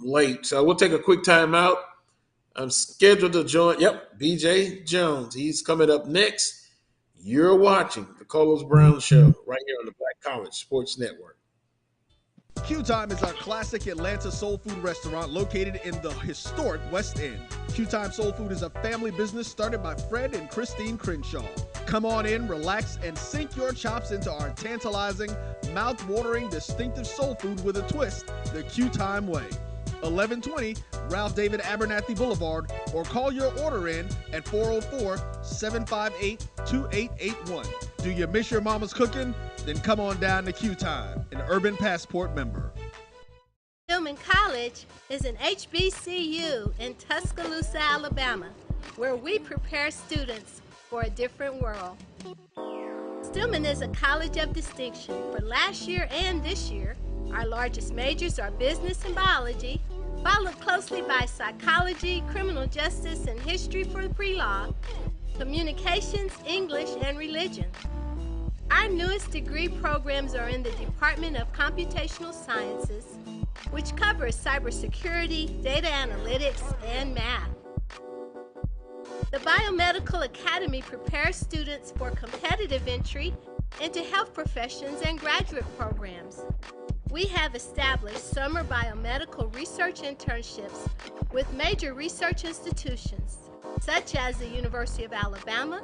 late. So we'll take a quick time out. I'm scheduled to join. Yep, BJ Jones. He's coming up next. You're watching the Carlos Brown Show right here on the Black College Sports Network. Q Time is our classic Atlanta soul food restaurant located in the historic West End. Q Time Soul Food is a family business started by Fred and Christine Crenshaw. Come on in, relax, and sink your chops into our tantalizing, mouth-watering, distinctive soul food with a twist, the Q Time way. 1120 Ralph David Abernathy Boulevard, or call your order in at 404-758-2881. Do you miss your mama's cooking? Then come on down to Q Time, an Urban Passport member. Stillman College is an HBCU in Tuscaloosa, Alabama, where we prepare students for a different world. Stillman is a college of distinction for last year and this year. Our largest majors are business and biology, followed closely by psychology, criminal justice, and history for pre-law, communications, English, and religion. Our newest degree programs are in the Department of Computational Sciences, which covers cybersecurity, data analytics, and math. The Biomedical Academy prepares students for competitive entry into health professions and graduate programs. We have established summer biomedical research internships with major research institutions, such as the University of Alabama,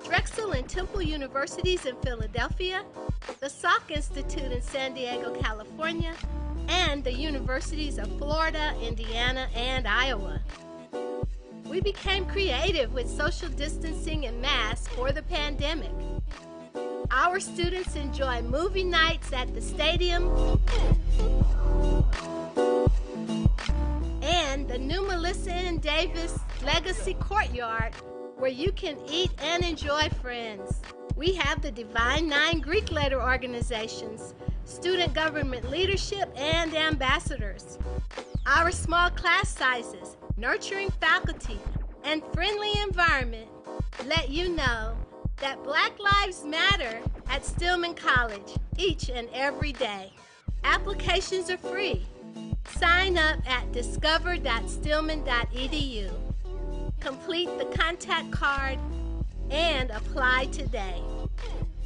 Drexel and Temple Universities in Philadelphia, the Salk Institute in San Diego, California, and the universities of Florida, Indiana, and Iowa. We became creative with social distancing and masks for the pandemic. Our students enjoy movie nights at the stadium and the new Melissa and Davis Legacy Courtyard, where you can eat and enjoy friends. We have the Divine Nine Greek letter organizations, student government leadership, and ambassadors. Our small class sizes, nurturing faculty, and friendly environment let you know that Black Lives Matter at Stillman College each and every day. Applications are free. Sign up at discover.stillman.edu. Complete the contact card and apply today.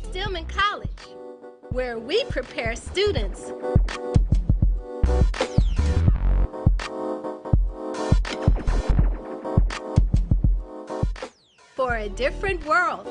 Stillman College, where we prepare students for a different world.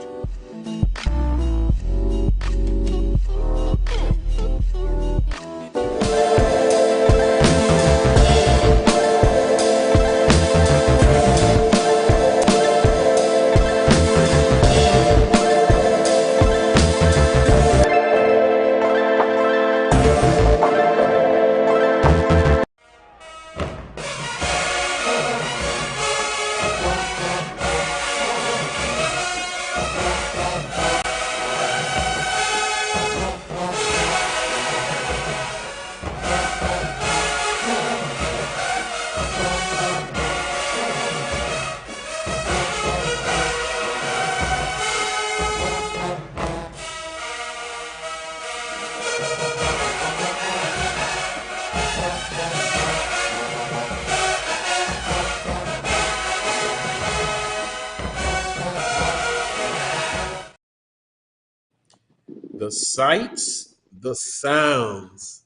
The sights, the sounds.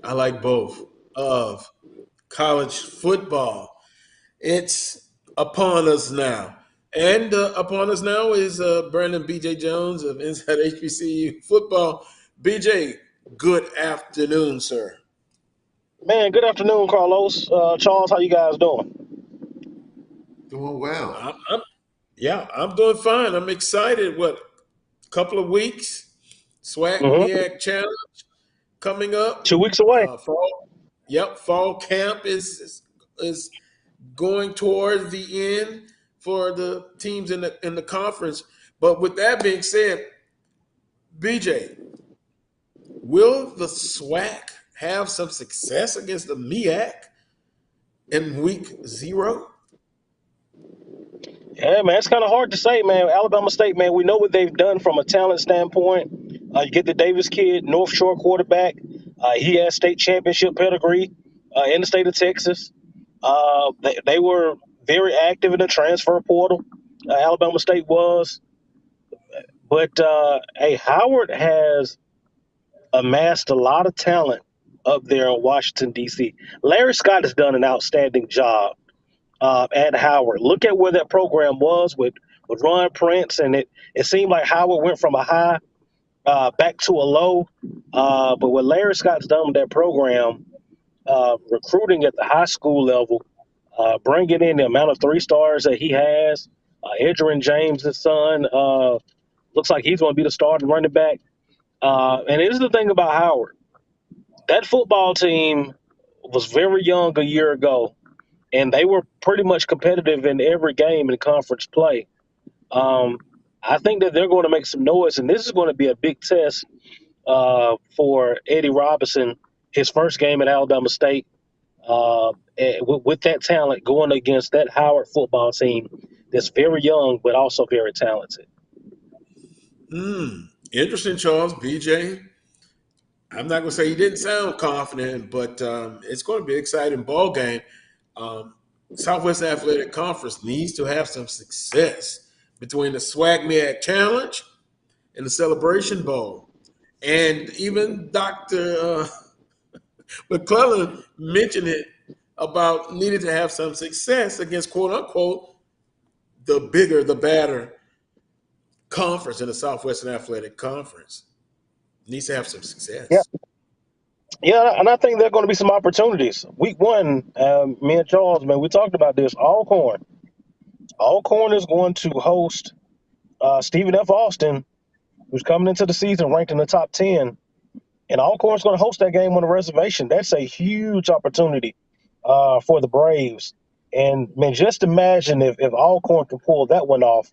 I like both of college football. It's upon us now. And upon us now is Brandon BJ Jones of Inside HBCU Football. BJ, good afternoon, sir. Man, good afternoon, Carlos. Charles, how you guys doing? Doing well. I'm doing fine. I'm excited. What, couple of weeks? SWAC Mm-hmm. MEAC Challenge coming up. 2 weeks away. Fall camp is going toward the end for the teams in the conference. But with that being said, BJ, will the SWAC have some success against the MEAC in week 0? Yeah, man, it's kind of hard to say, man. Alabama State, man, we know what they've done from a talent standpoint. You get the Davis kid, North Shore quarterback. He has state championship pedigree in the state of Texas. They were very active in the transfer portal. Alabama State was. But, hey, Howard has amassed a lot of talent up there in Washington, D.C. Larry Scott has done an outstanding job at Howard. Look at where that program was with Ron Prince, and it seemed like Howard went from a high back to a low. But what Larry Scott's done with that program, recruiting at the high school level, bringing in the amount of 3-stars that he has, Edgerrin James' son, looks like he's going to be the starting running back. And here's the thing about Howard. That football team was very young a year ago, and they were pretty much competitive in every game in conference play. I think that they're going to make some noise, and this is going to be a big test for Eddie Robinson, his first game at Alabama State, with that talent going against that Howard football team that's very young but also very talented. Interesting, Charles. BJ, I'm not going to say he didn't sound confident, but it's going to be an exciting ball game. Southwest Athletic Conference needs to have some success between the SWAC MEAC Challenge and the Celebration Bowl. And even Dr. McClellan mentioned it about needing to have some success against, quote unquote, the bigger, the badder conference in the Southwestern Athletic Conference. Needs to have some success. Yeah, and I think there are going to be some opportunities. Week 1, me and Charles, man, we talked about this. Alcorn is going to host Stephen F. Austin, who's coming into the season ranked in the top 10. And Alcorn's going to host that game on the reservation. That's a huge opportunity for the Braves. And, man, just imagine if Alcorn can pull that one off,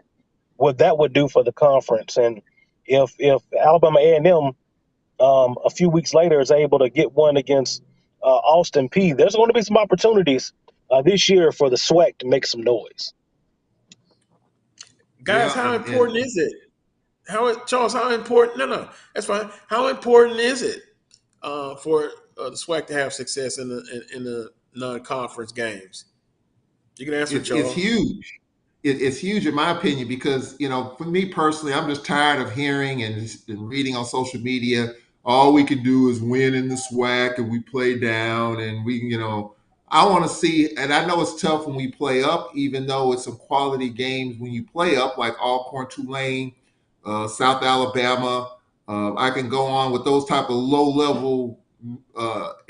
what that would do for the conference. And if Alabama A&M a few weeks later is able to get one against Austin Peay, there's going to be some opportunities this year for the SWAC to make some noise. Guys, how important is it? Charles, how important? No, that's fine. How important is it for the SWAC to have success in the non-conference games? You can answer, Charles. It's huge. It's huge in my opinion because, for me personally, I'm just tired of hearing and reading on social media, all we can do is win in the SWAC and we play down and I want to see, and I know it's tough when we play up, even though it's some quality games when you play up, like Alcorn, Tulane, South Alabama. I can go on with those type of low-level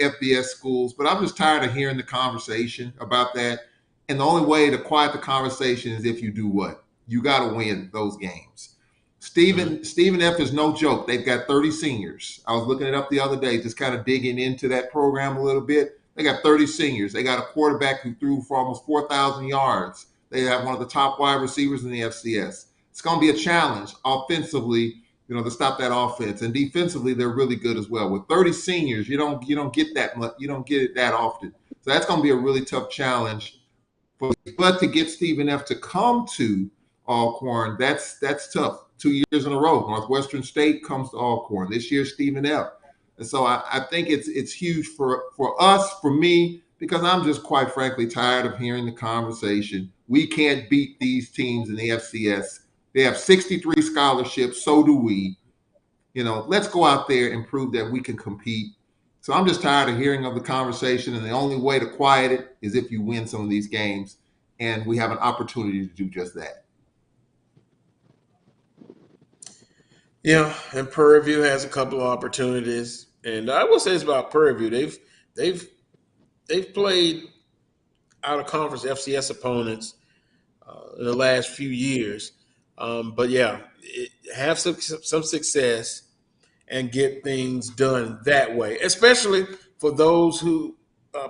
FBS schools, but I'm just tired of hearing the conversation about that. And the only way to quiet the conversation is if you do what? You got to win those games. Stephen F. is no joke. They've got 30 seniors. I was looking it up the other day, just kind of digging into that program a little bit. They got 30 seniors. They got a quarterback who threw for almost 4,000 yards. They have one of the top wide receivers in the FCS. It's going to be a challenge offensively, to stop that offense. And defensively, they're really good as well. With 30 seniors, you don't get that much. You don't get it that often. So that's going to be a really tough challenge. But to get Stephen F. to come to Alcorn, that's tough. 2 years in a row, Northwestern State comes to Alcorn. This year, Stephen F. And so I think it's huge for us, for me, because I'm just quite frankly tired of hearing the conversation. We can't beat these teams in the FCS. They have 63 scholarships. So do we. let's go out there and prove that we can compete. So I'm just tired of hearing of the conversation, and the only way to quiet it is if you win some of these games, and we have an opportunity to do just that. Yeah, and Prairie View has a couple of opportunities, and I will say it's about Prairie View. They've played out of conference FCS opponents in the last few years, but yeah, have some success and get things done that way, especially for those who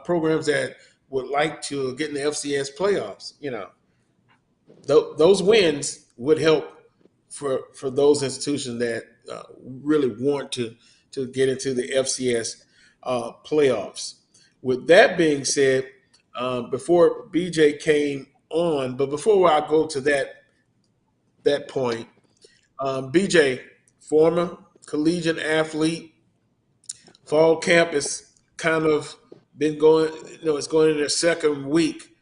programs that would like to get in the FCS playoffs. Those wins would help for those institutions that really want to get into the FCS playoffs. With that being said, before BJ came on, but before I go to that point, BJ, former collegiate athlete, fall camp is kind of been going, it's going in their second week.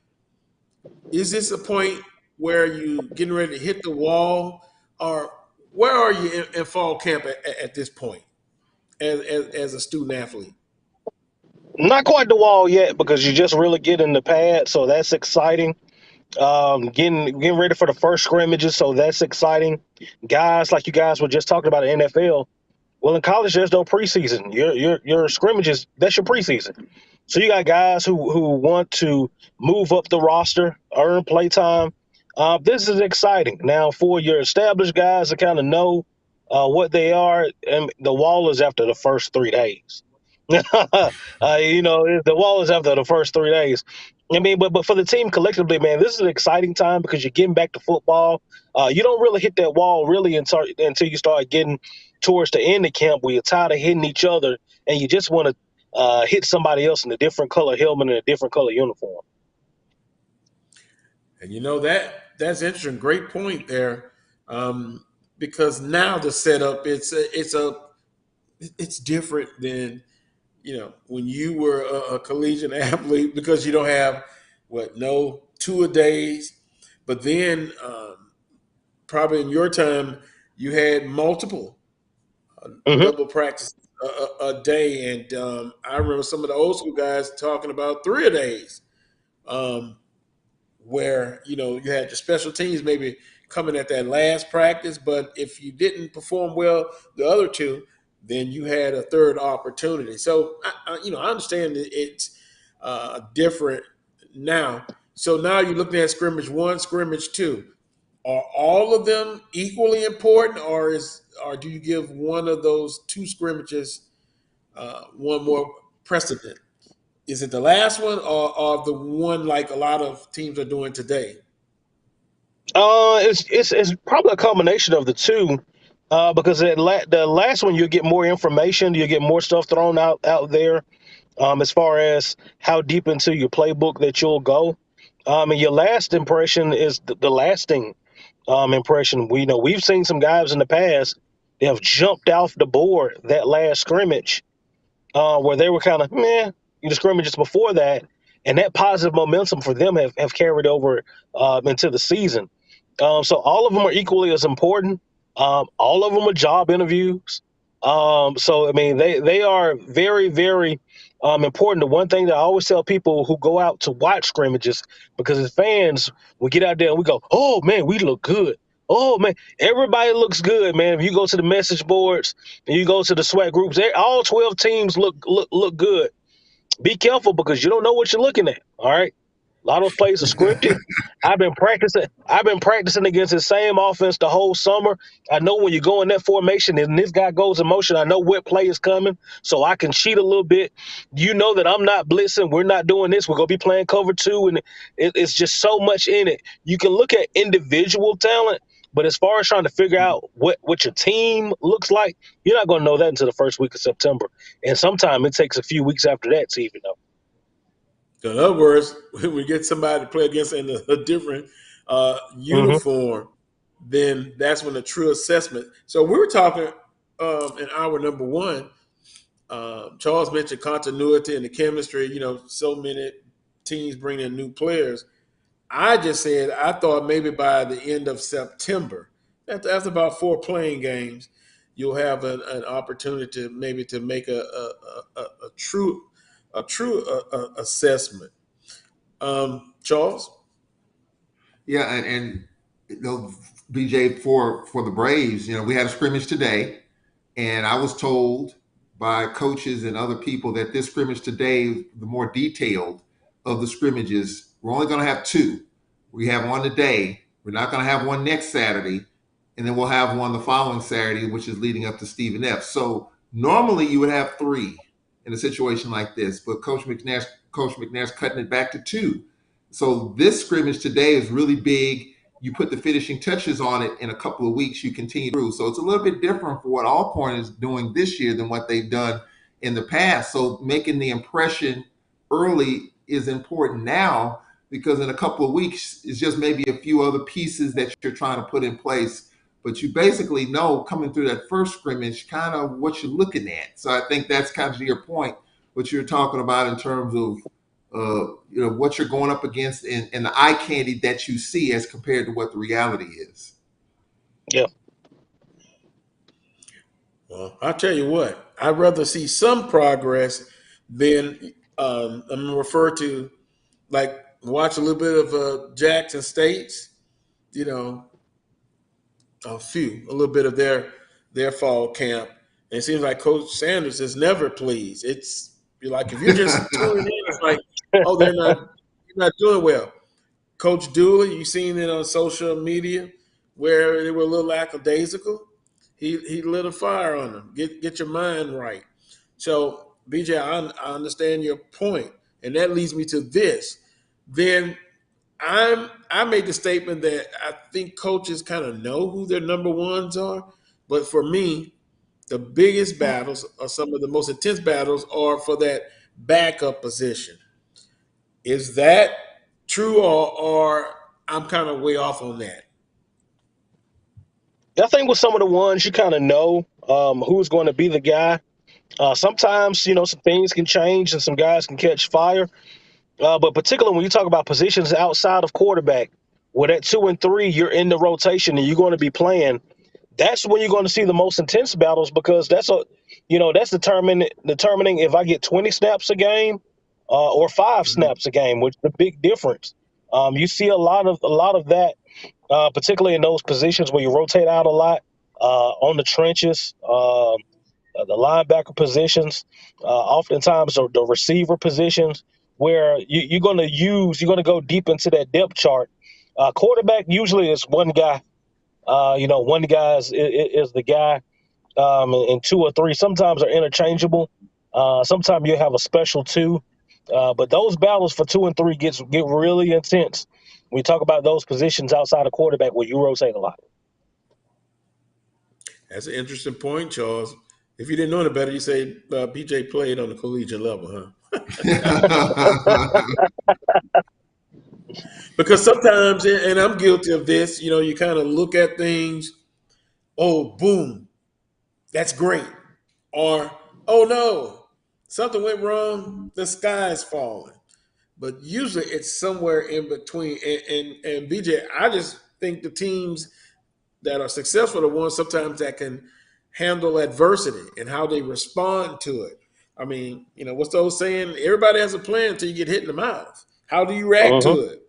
Is this a point where you getting ready to hit the wall, or where are you in fall camp at this point as a student athlete? Not quite the wall yet because you just really get in the pad, so that's exciting. Getting ready for the first scrimmages, so that's exciting. Guys, like you guys were just talking about in NFL. Well, in college, there's no preseason. Your scrimmages, that's your preseason. So you got guys who want to move up the roster, earn play time. This is exciting. Now, for your established guys to kind of know what they are, and the wall is after the first 3 days. The wall is after the first 3 days. I mean, but for the team collectively, man, this is an exciting time because you're getting back to football. You don't really hit that wall really until you start getting towards the end of camp where you're tired of hitting each other and you just want to hit somebody else in a different color helmet and a different color uniform. And that's interesting. Great point there, because now the setup it's different than when you were a collegiate athlete, because you don't have no 2-a-days, but then probably in your time you had multiple double practice a day, and I remember some of the old school guys talking about 3-a-days, where you had your special teams maybe coming at that last practice, but if you didn't perform well the other two, then you had a third opportunity. So I understand that it's different now. So now you're looking at scrimmage 1, scrimmage 2. Are all of them equally important, or do you give one of those 2 scrimmages one more precedent? Is it the last one, or the one like a lot of teams are doing today? It's probably a combination of the two, because the last one you'll get more information, you get more stuff thrown out there, as far as how deep into your playbook that you'll go, and your last impression is the lasting impression. We've seen some guys in the past that have jumped off the board that last scrimmage, where they were kind of meh, the scrimmages before that, and that positive momentum for them have carried over into the season. So all of them are equally as important. All of them are job interviews. So I mean, they are very, very important. The one thing that I always tell people who go out to watch scrimmages, because as fans, we get out there and we go, "Oh man, we look good. Oh man, everybody looks good, man." If you go to the message boards and you go to the sweat groups, all 12 teams look good. Be careful because you don't know what you're looking at. All right. A lot of those plays are scripted. I've been practicing against the same offense the whole summer. I know when you go in that formation and this guy goes in motion, I know what play is coming, so I can cheat a little bit. You know that I'm not blitzing. We're not doing this. We're going to be playing cover 2, and it's just so much in it. You can look at individual talent, but as far as trying to figure out what your team looks like, you're not going to know that until the first week of September. And sometimes it takes a few weeks after that to even know. So in other words, when we get somebody to play against in a different uniform, then that's when the true assessment. So we were talking in hour number 1. Charles mentioned continuity and the chemistry. So many teams bring in new players. I just said I thought maybe by the end of September, after about 4 playing games, you'll have an opportunity to maybe to make a true assessment. Charles? Yeah, and BJ, for the Braves, we had a scrimmage today, and I was told by coaches and other people that this scrimmage today, the more detailed of the scrimmages, we're only going to have two. We have one today. We're not going to have one next Saturday, and then we'll have one the following Saturday, which is leading up to Stephen F. So normally you would have three in a situation like this, but Coach McNair's cutting it back to two. So this scrimmage today is really big. You put the finishing touches on it in a couple of weeks, you continue through. So it's a little bit different for what Alcorn is doing this year than what they've done in the past. So making the impression early is important now, because in a couple of weeks, it's just maybe a few other pieces that you're trying to put in place. But you basically know coming through that first scrimmage kind of what you're looking at. So I think that's kind of your point, what you're talking about in terms of what you're going up against and the eye candy that you see as compared to what the reality is. Yeah. Well, I'll tell you what, I'd rather see some progress than I'm going to refer to, like, watch a little bit of Jackson State's, a little bit of their fall camp. And it seems like Coach Sanders is never pleased. It's like, if you're just tuning in, it's like, oh, they're not doing well. Coach Dooley, you seen it on social media where they were a little lackadaisical. He lit a fire on them. Get your mind right. So, BJ, I understand your point, and that leads me to this. Then I made the statement that I think coaches kind of know who their number ones are, but for me, the biggest battles or some of the most intense battles are for that backup position. Is that true, or I'm kind of way off on that? I think with some of the ones you kind of know who's going to be the guy. Sometimes, some things can change and some guys can catch fire. But particularly when you talk about positions outside of quarterback, with at 2 and 3, you're in the rotation and you're going to be playing. That's when you're going to see the most intense battles, because that's determining if I get 20 snaps a game or 5 snaps a game, which is a big difference. You see a lot of that, particularly in those positions where you rotate out a lot on the trenches. The linebacker positions, oftentimes the receiver positions, where you're going to go deep into that depth chart. Quarterback usually is one guy. One guy is the guy, and 2 or 3 sometimes are interchangeable. Sometimes you have a special 2, but those battles for 2 and 3 get really intense. We talk about those positions outside of quarterback where you rotate a lot. That's an interesting point, Charles. If you didn't know any better, you say BJ played on the collegiate level, huh? Because sometimes, and I'm guilty of this, you kind of look at things, oh, boom, that's great. Or, oh, no, something went wrong, the sky's falling. But usually it's somewhere in between. And BJ, I just think the teams that are successful are the ones sometimes that can handle adversity and how they respond to it. I mean, what's the old saying? Everybody has a plan until you get hit in the mouth. How do you react to it?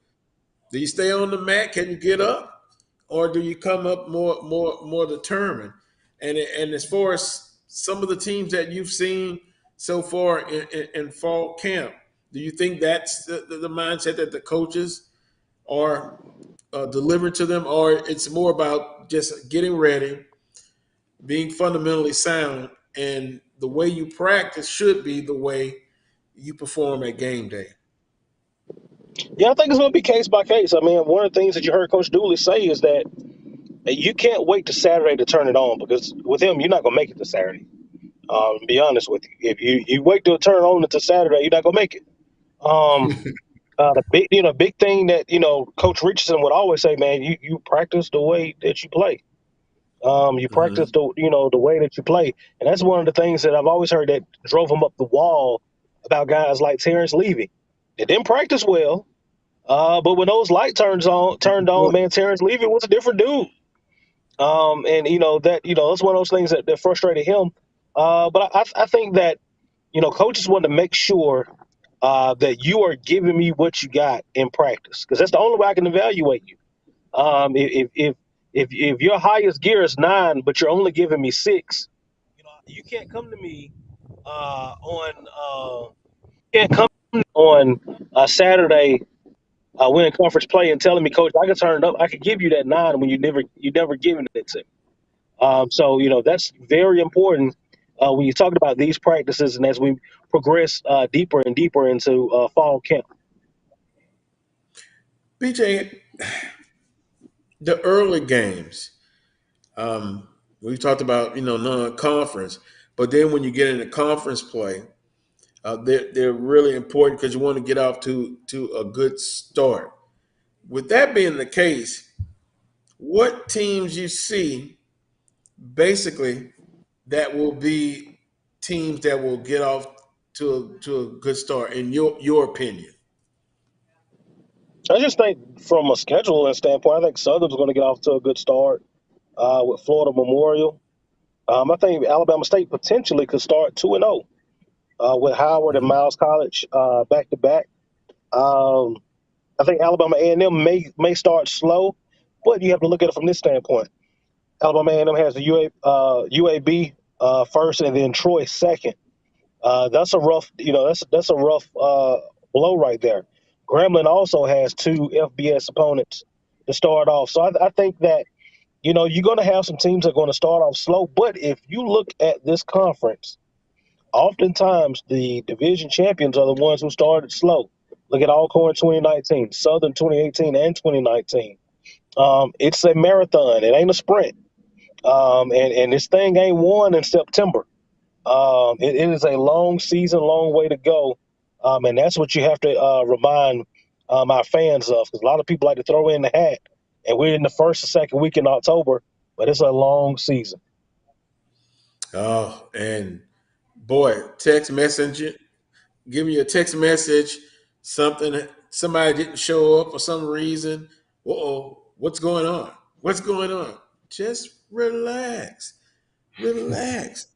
Do you stay on the mat? Can you get up? Or do you come up more determined? And as far as some of the teams that you've seen so far in fall camp, do you think that's the mindset that the coaches are delivering to them, or it's more about just getting ready, being fundamentally sound, and the way you practice should be the way you perform at game day? Yeah, I think it's going to be case by case. I mean, one of the things that you heard Coach Dooley say is that you can't wait to Saturday to turn it on, because with him, you're not going to make it to Saturday. To be honest with you, if you wait to turn it on until Saturday, you're not going to make it. The big thing that Coach Richardson would always say, man, you practice the way that you play. You practice the way that you play, and that's one of the things that I've always heard that drove him up the wall about guys like Terrence Levy. They didn't practice well, but when those lights turned on, man, Terrence Levy was a different dude. And that's one of those things that frustrated him. But I think that coaches want to make sure that you are giving me what you got in practice, because that's the only way I can evaluate you. If your highest gear is 9, but you're only giving me 6, you can't come to me on Saturday winning conference play and telling me, Coach, I can turn it up. I could give you that 9 when you never given it to me. So that's very important when you're talking about these practices, and as we progress deeper and deeper into fall camp. BJ, the early games, we talked about non-conference, but then when you get into conference play, they're really important because you want to get off to a good start. With that being the case, what teams you see basically that will be teams that will get off to a good start in your opinion? I just think from a scheduling standpoint, I think Southern's going to get off to a good start with Florida Memorial. I think Alabama State potentially could start 2-0 with Howard and Miles College back to back. I think Alabama A&M may start slow, but you have to look at it from this standpoint. Alabama A&M has the UAB first, and then Troy second. That's a rough, that's a rough blow right there. Grambling also has 2 FBS opponents to start off, so I think that you're going to have some teams that are going to start off slow. But if you look at this conference, oftentimes the division champions are the ones who started slow. Look at Alcorn 2019, Southern 2018 and 2019. It's a marathon. It ain't a sprint. And this thing ain't won in September. It is a long season, long way to go. And that's what you have to remind our fans of, because a lot of people like to throw in the hat. And we're in the first or second week in October, but it's a long season. Oh, and boy, text messenger, give me a text message, somebody didn't show up for some reason. Uh-oh, what's going on? What's going on? Just relax. Relax.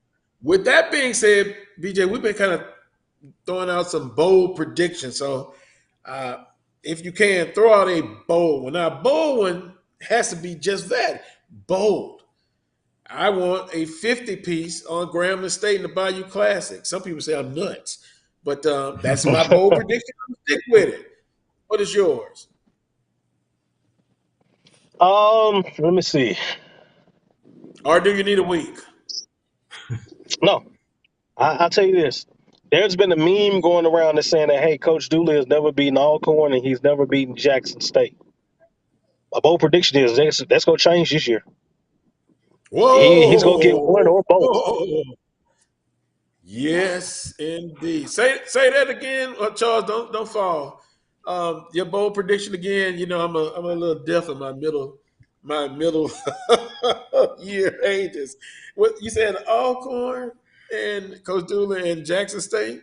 With that being said, BJ, we've been kind of throwing out some bold predictions. So if you can, throw out a bold one. Now, a bold one has to be just that, bold. I want a 50-piece on Grambling State in the Bayou Classic. Some people say I'm nuts, but that's my bold prediction. Stick with it. What is yours? Let me see. Or do you need a week? No. I'll tell you this. There's been a meme going around that's saying that, hey, Coach Dooley has never beaten Alcorn and he's never beaten Jackson State. My bold prediction is that's going to change this year. Whoa! He's going to get one or both. Whoa. Yes, indeed. Say that again, Charles. Don't fall. Your bold prediction again. I'm a little deaf in my middle year ages. What you said? Alcorn and Coach Dooley and Jackson State.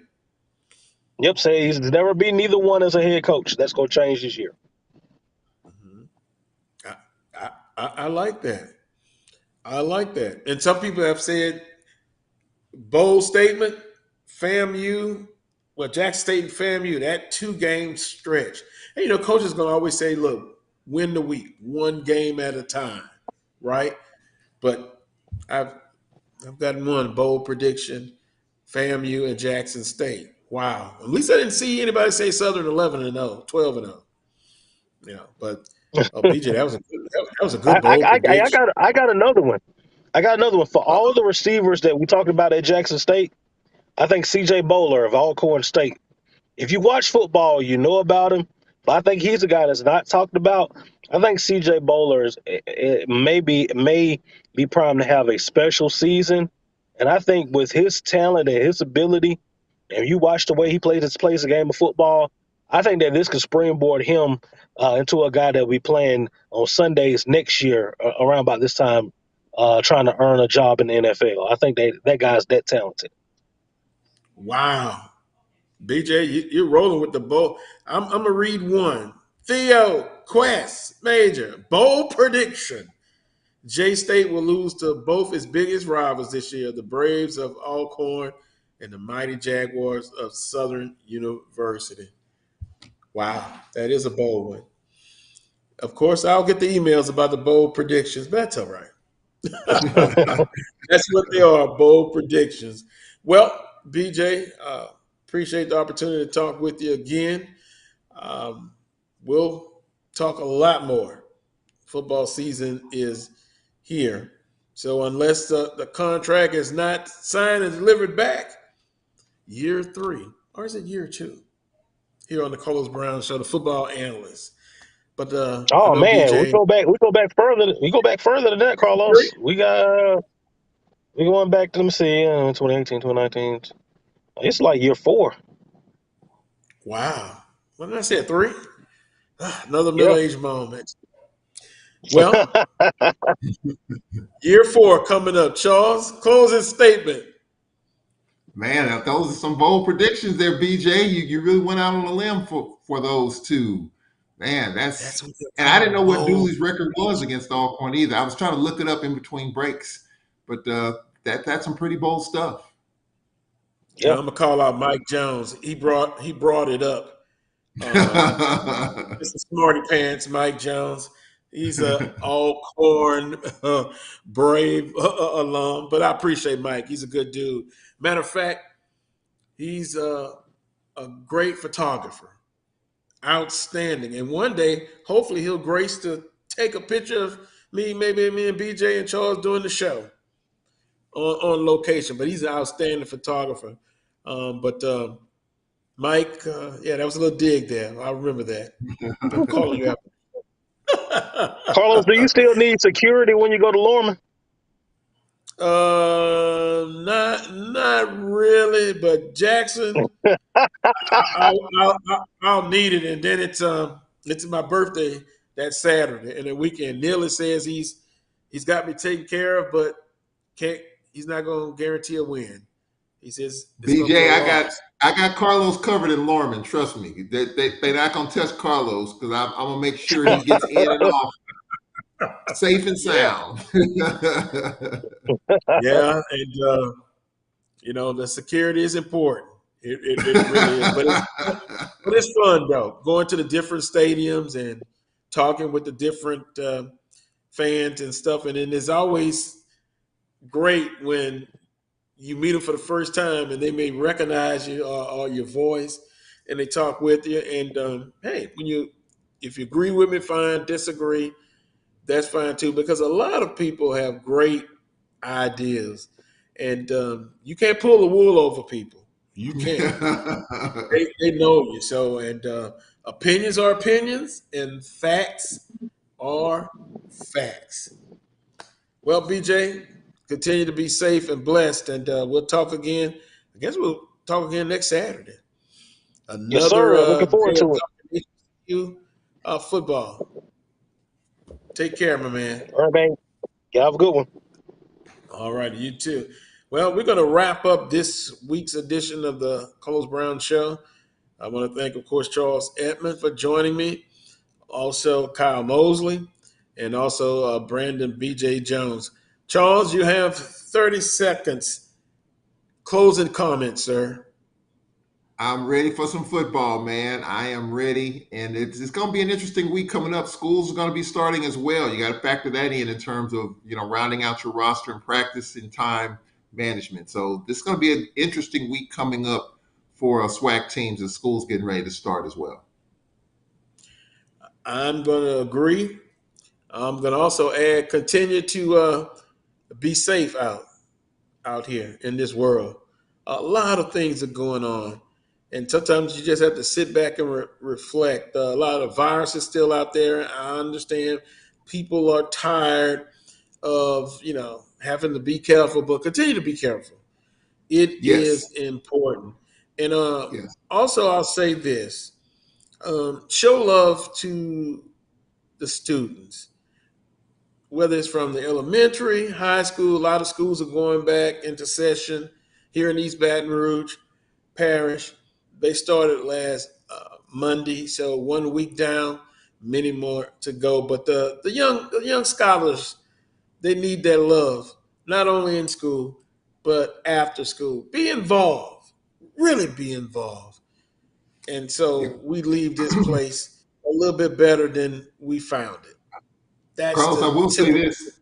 Yep, say he's never beaten either one as a head coach. That's going to change this year. I like that. I like that. And some people have said bold statement, FAMU, Jackson State and FAMU, that 2-game stretch. And coaches gonna always say, look, win the week, one game at a time, right? But I've gotten one bold prediction, FAMU and Jackson State. Wow. At least I didn't see anybody say Southern 11-0, 12-0. But BJ, that was a good bold prediction. I got another one. For all the receivers that we talked about at Jackson State. I think C.J. Bowler of Alcorn State. If you watch football, you know about him. But I think he's a guy that's not talked about. I think C.J. Bowler may be primed to have a special season. And I think with his talent and his ability, and you watch the way he plays a game of football, I think that this could springboard him into a guy that will be playing on Sundays next year around about this time, trying to earn a job in the NFL. I think that guy's that talented. Wow. BJ, you're rolling with the bold. I'm going to read one. Theo Quest Major, bold prediction. J-State will lose to both its biggest rivals this year, the Braves of Alcorn and the mighty Jaguars of Southern University. Wow, that is a bold one. Of course, I'll get the emails about the bold predictions, but that's all right. That's what they are, bold predictions. Well, BJ, appreciate the opportunity to talk with you again. We'll talk a lot more. Football season is here. So unless the contract is not signed and delivered back, year 3, or is it year 2? Here on the Carlos Brown Show, the football analyst. But I know man, BJ. we go back further. We go back further than that, Carlos. We going back to, let me see, 2018, 2019. It's like year 4. Wow. What did I say? 3? Another middle-aged moment. Well, year 4 coming up. Charles, closing statement. Man, those are some bold predictions there, BJ. You really went out on a limb for those two. Man, that's and I didn't know what Dooley's record was against Alcorn either. I was trying to look it up in between breaks, but that's some pretty bold stuff. Yeah, I'm gonna call out Mike Jones. He brought it up. It's a smarty pants, Mike Jones. He's a Alcorn Brave alum, but I appreciate Mike. He's a good dude. Matter of fact, he's a great photographer, outstanding. And one day, hopefully, he'll grace to take a picture of me, maybe me and BJ and Charles doing the show on location. But he's an outstanding photographer. But Mike, that was a little dig there. I remember that. I'm calling you out. Carlos, do you still need security when you go to Lorman? Not really, but Jackson, I'll need it, and then it's my birthday that Saturday and the weekend. Neely says he's got me taken care of, but he's not going to guarantee a win. He says, BJ, I got Carlos covered in Lorman. Trust me, they're not going to touch Carlos because I'm going to make sure he gets in and off safe and sound. Yeah, and the security is important. It really is, but it's fun though. Going to the different stadiums and talking with the different fans and stuff, and then it's always great when you meet them for the first time and they may recognize you or your voice, and they talk with you. And hey, if you agree with me, fine. Disagree, that's fine too, because a lot of people have great ideas, and you can't pull the wool over people. You can't. they know you. So, and opinions are opinions, and facts are facts. Well, BJ, continue to be safe and blessed, and we'll talk again. I guess we'll talk again next Saturday. Yes, sir. Looking forward to it. Football. Take care, my man. All right, man. You have a good one. All right, you too. Well, we're going to wrap up this week's edition of the Carlos Brown Show. I want to thank, of course, Charles Edmond for joining me, also Kyle Mosley, and also Brandon B.J. Jones. Charles, you have 30 seconds. Closing comments, sir. I'm ready for some football, man. I am ready, and it's going to be an interesting week coming up. Schools are going to be starting as well. You got to factor that in terms of rounding out your roster and practice and time management. So this is going to be an interesting week coming up for SWAC teams as schools getting ready to start as well. I'm going to agree. I'm going to also add, continue to be safe out here in this world. A lot of things are going on, and sometimes you just have to sit back and reflect. A lot of viruses still out there. I understand people are tired of having to be careful, but continue to be careful. It is important. And also, I'll say this: show love to the students, whether it's from the elementary, high school. A lot of schools are going back into session here in East Baton Rouge Parish. They started last Monday, so 1 week down, many more to go. But the young scholars They need that love, not only in school, but after school. Be involved. Really be involved. And so we leave this place a little bit better than we found it. That's Carlos, I the will say typical. this.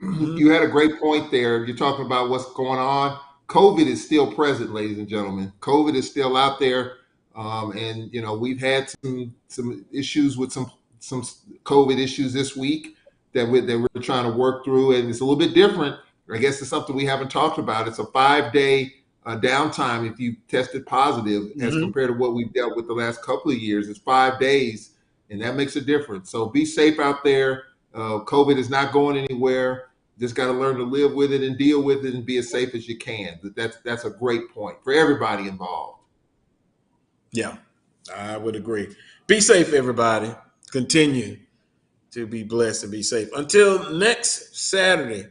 You had a great point there. You're talking about what's going on. COVID is still present, ladies and gentlemen. COVID is still out there, and we've had some issues with some COVID issues this week that we're trying to work through, and it's a little bit different. I guess it's something we haven't talked about. It's a 5-day downtime if you tested positive, as compared to what we've dealt with the last couple of years. It's 5 days, and that makes a difference. So be safe out there. COVID is not going anywhere. Just got to learn to live with it and deal with it and be as safe as you can. That's a great point for everybody involved. Yeah, I would agree. Be safe, everybody. Continue to be blessed and be safe. Until next Saturday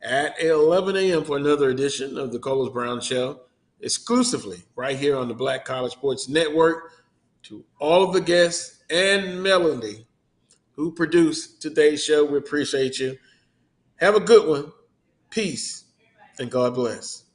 at 11 a.m. for another edition of the Carlos Brown Show, exclusively right here on the Black College Sports Network. To all of the guests and Melody who produced today's show, we appreciate you. Have a good one. Peace and God bless.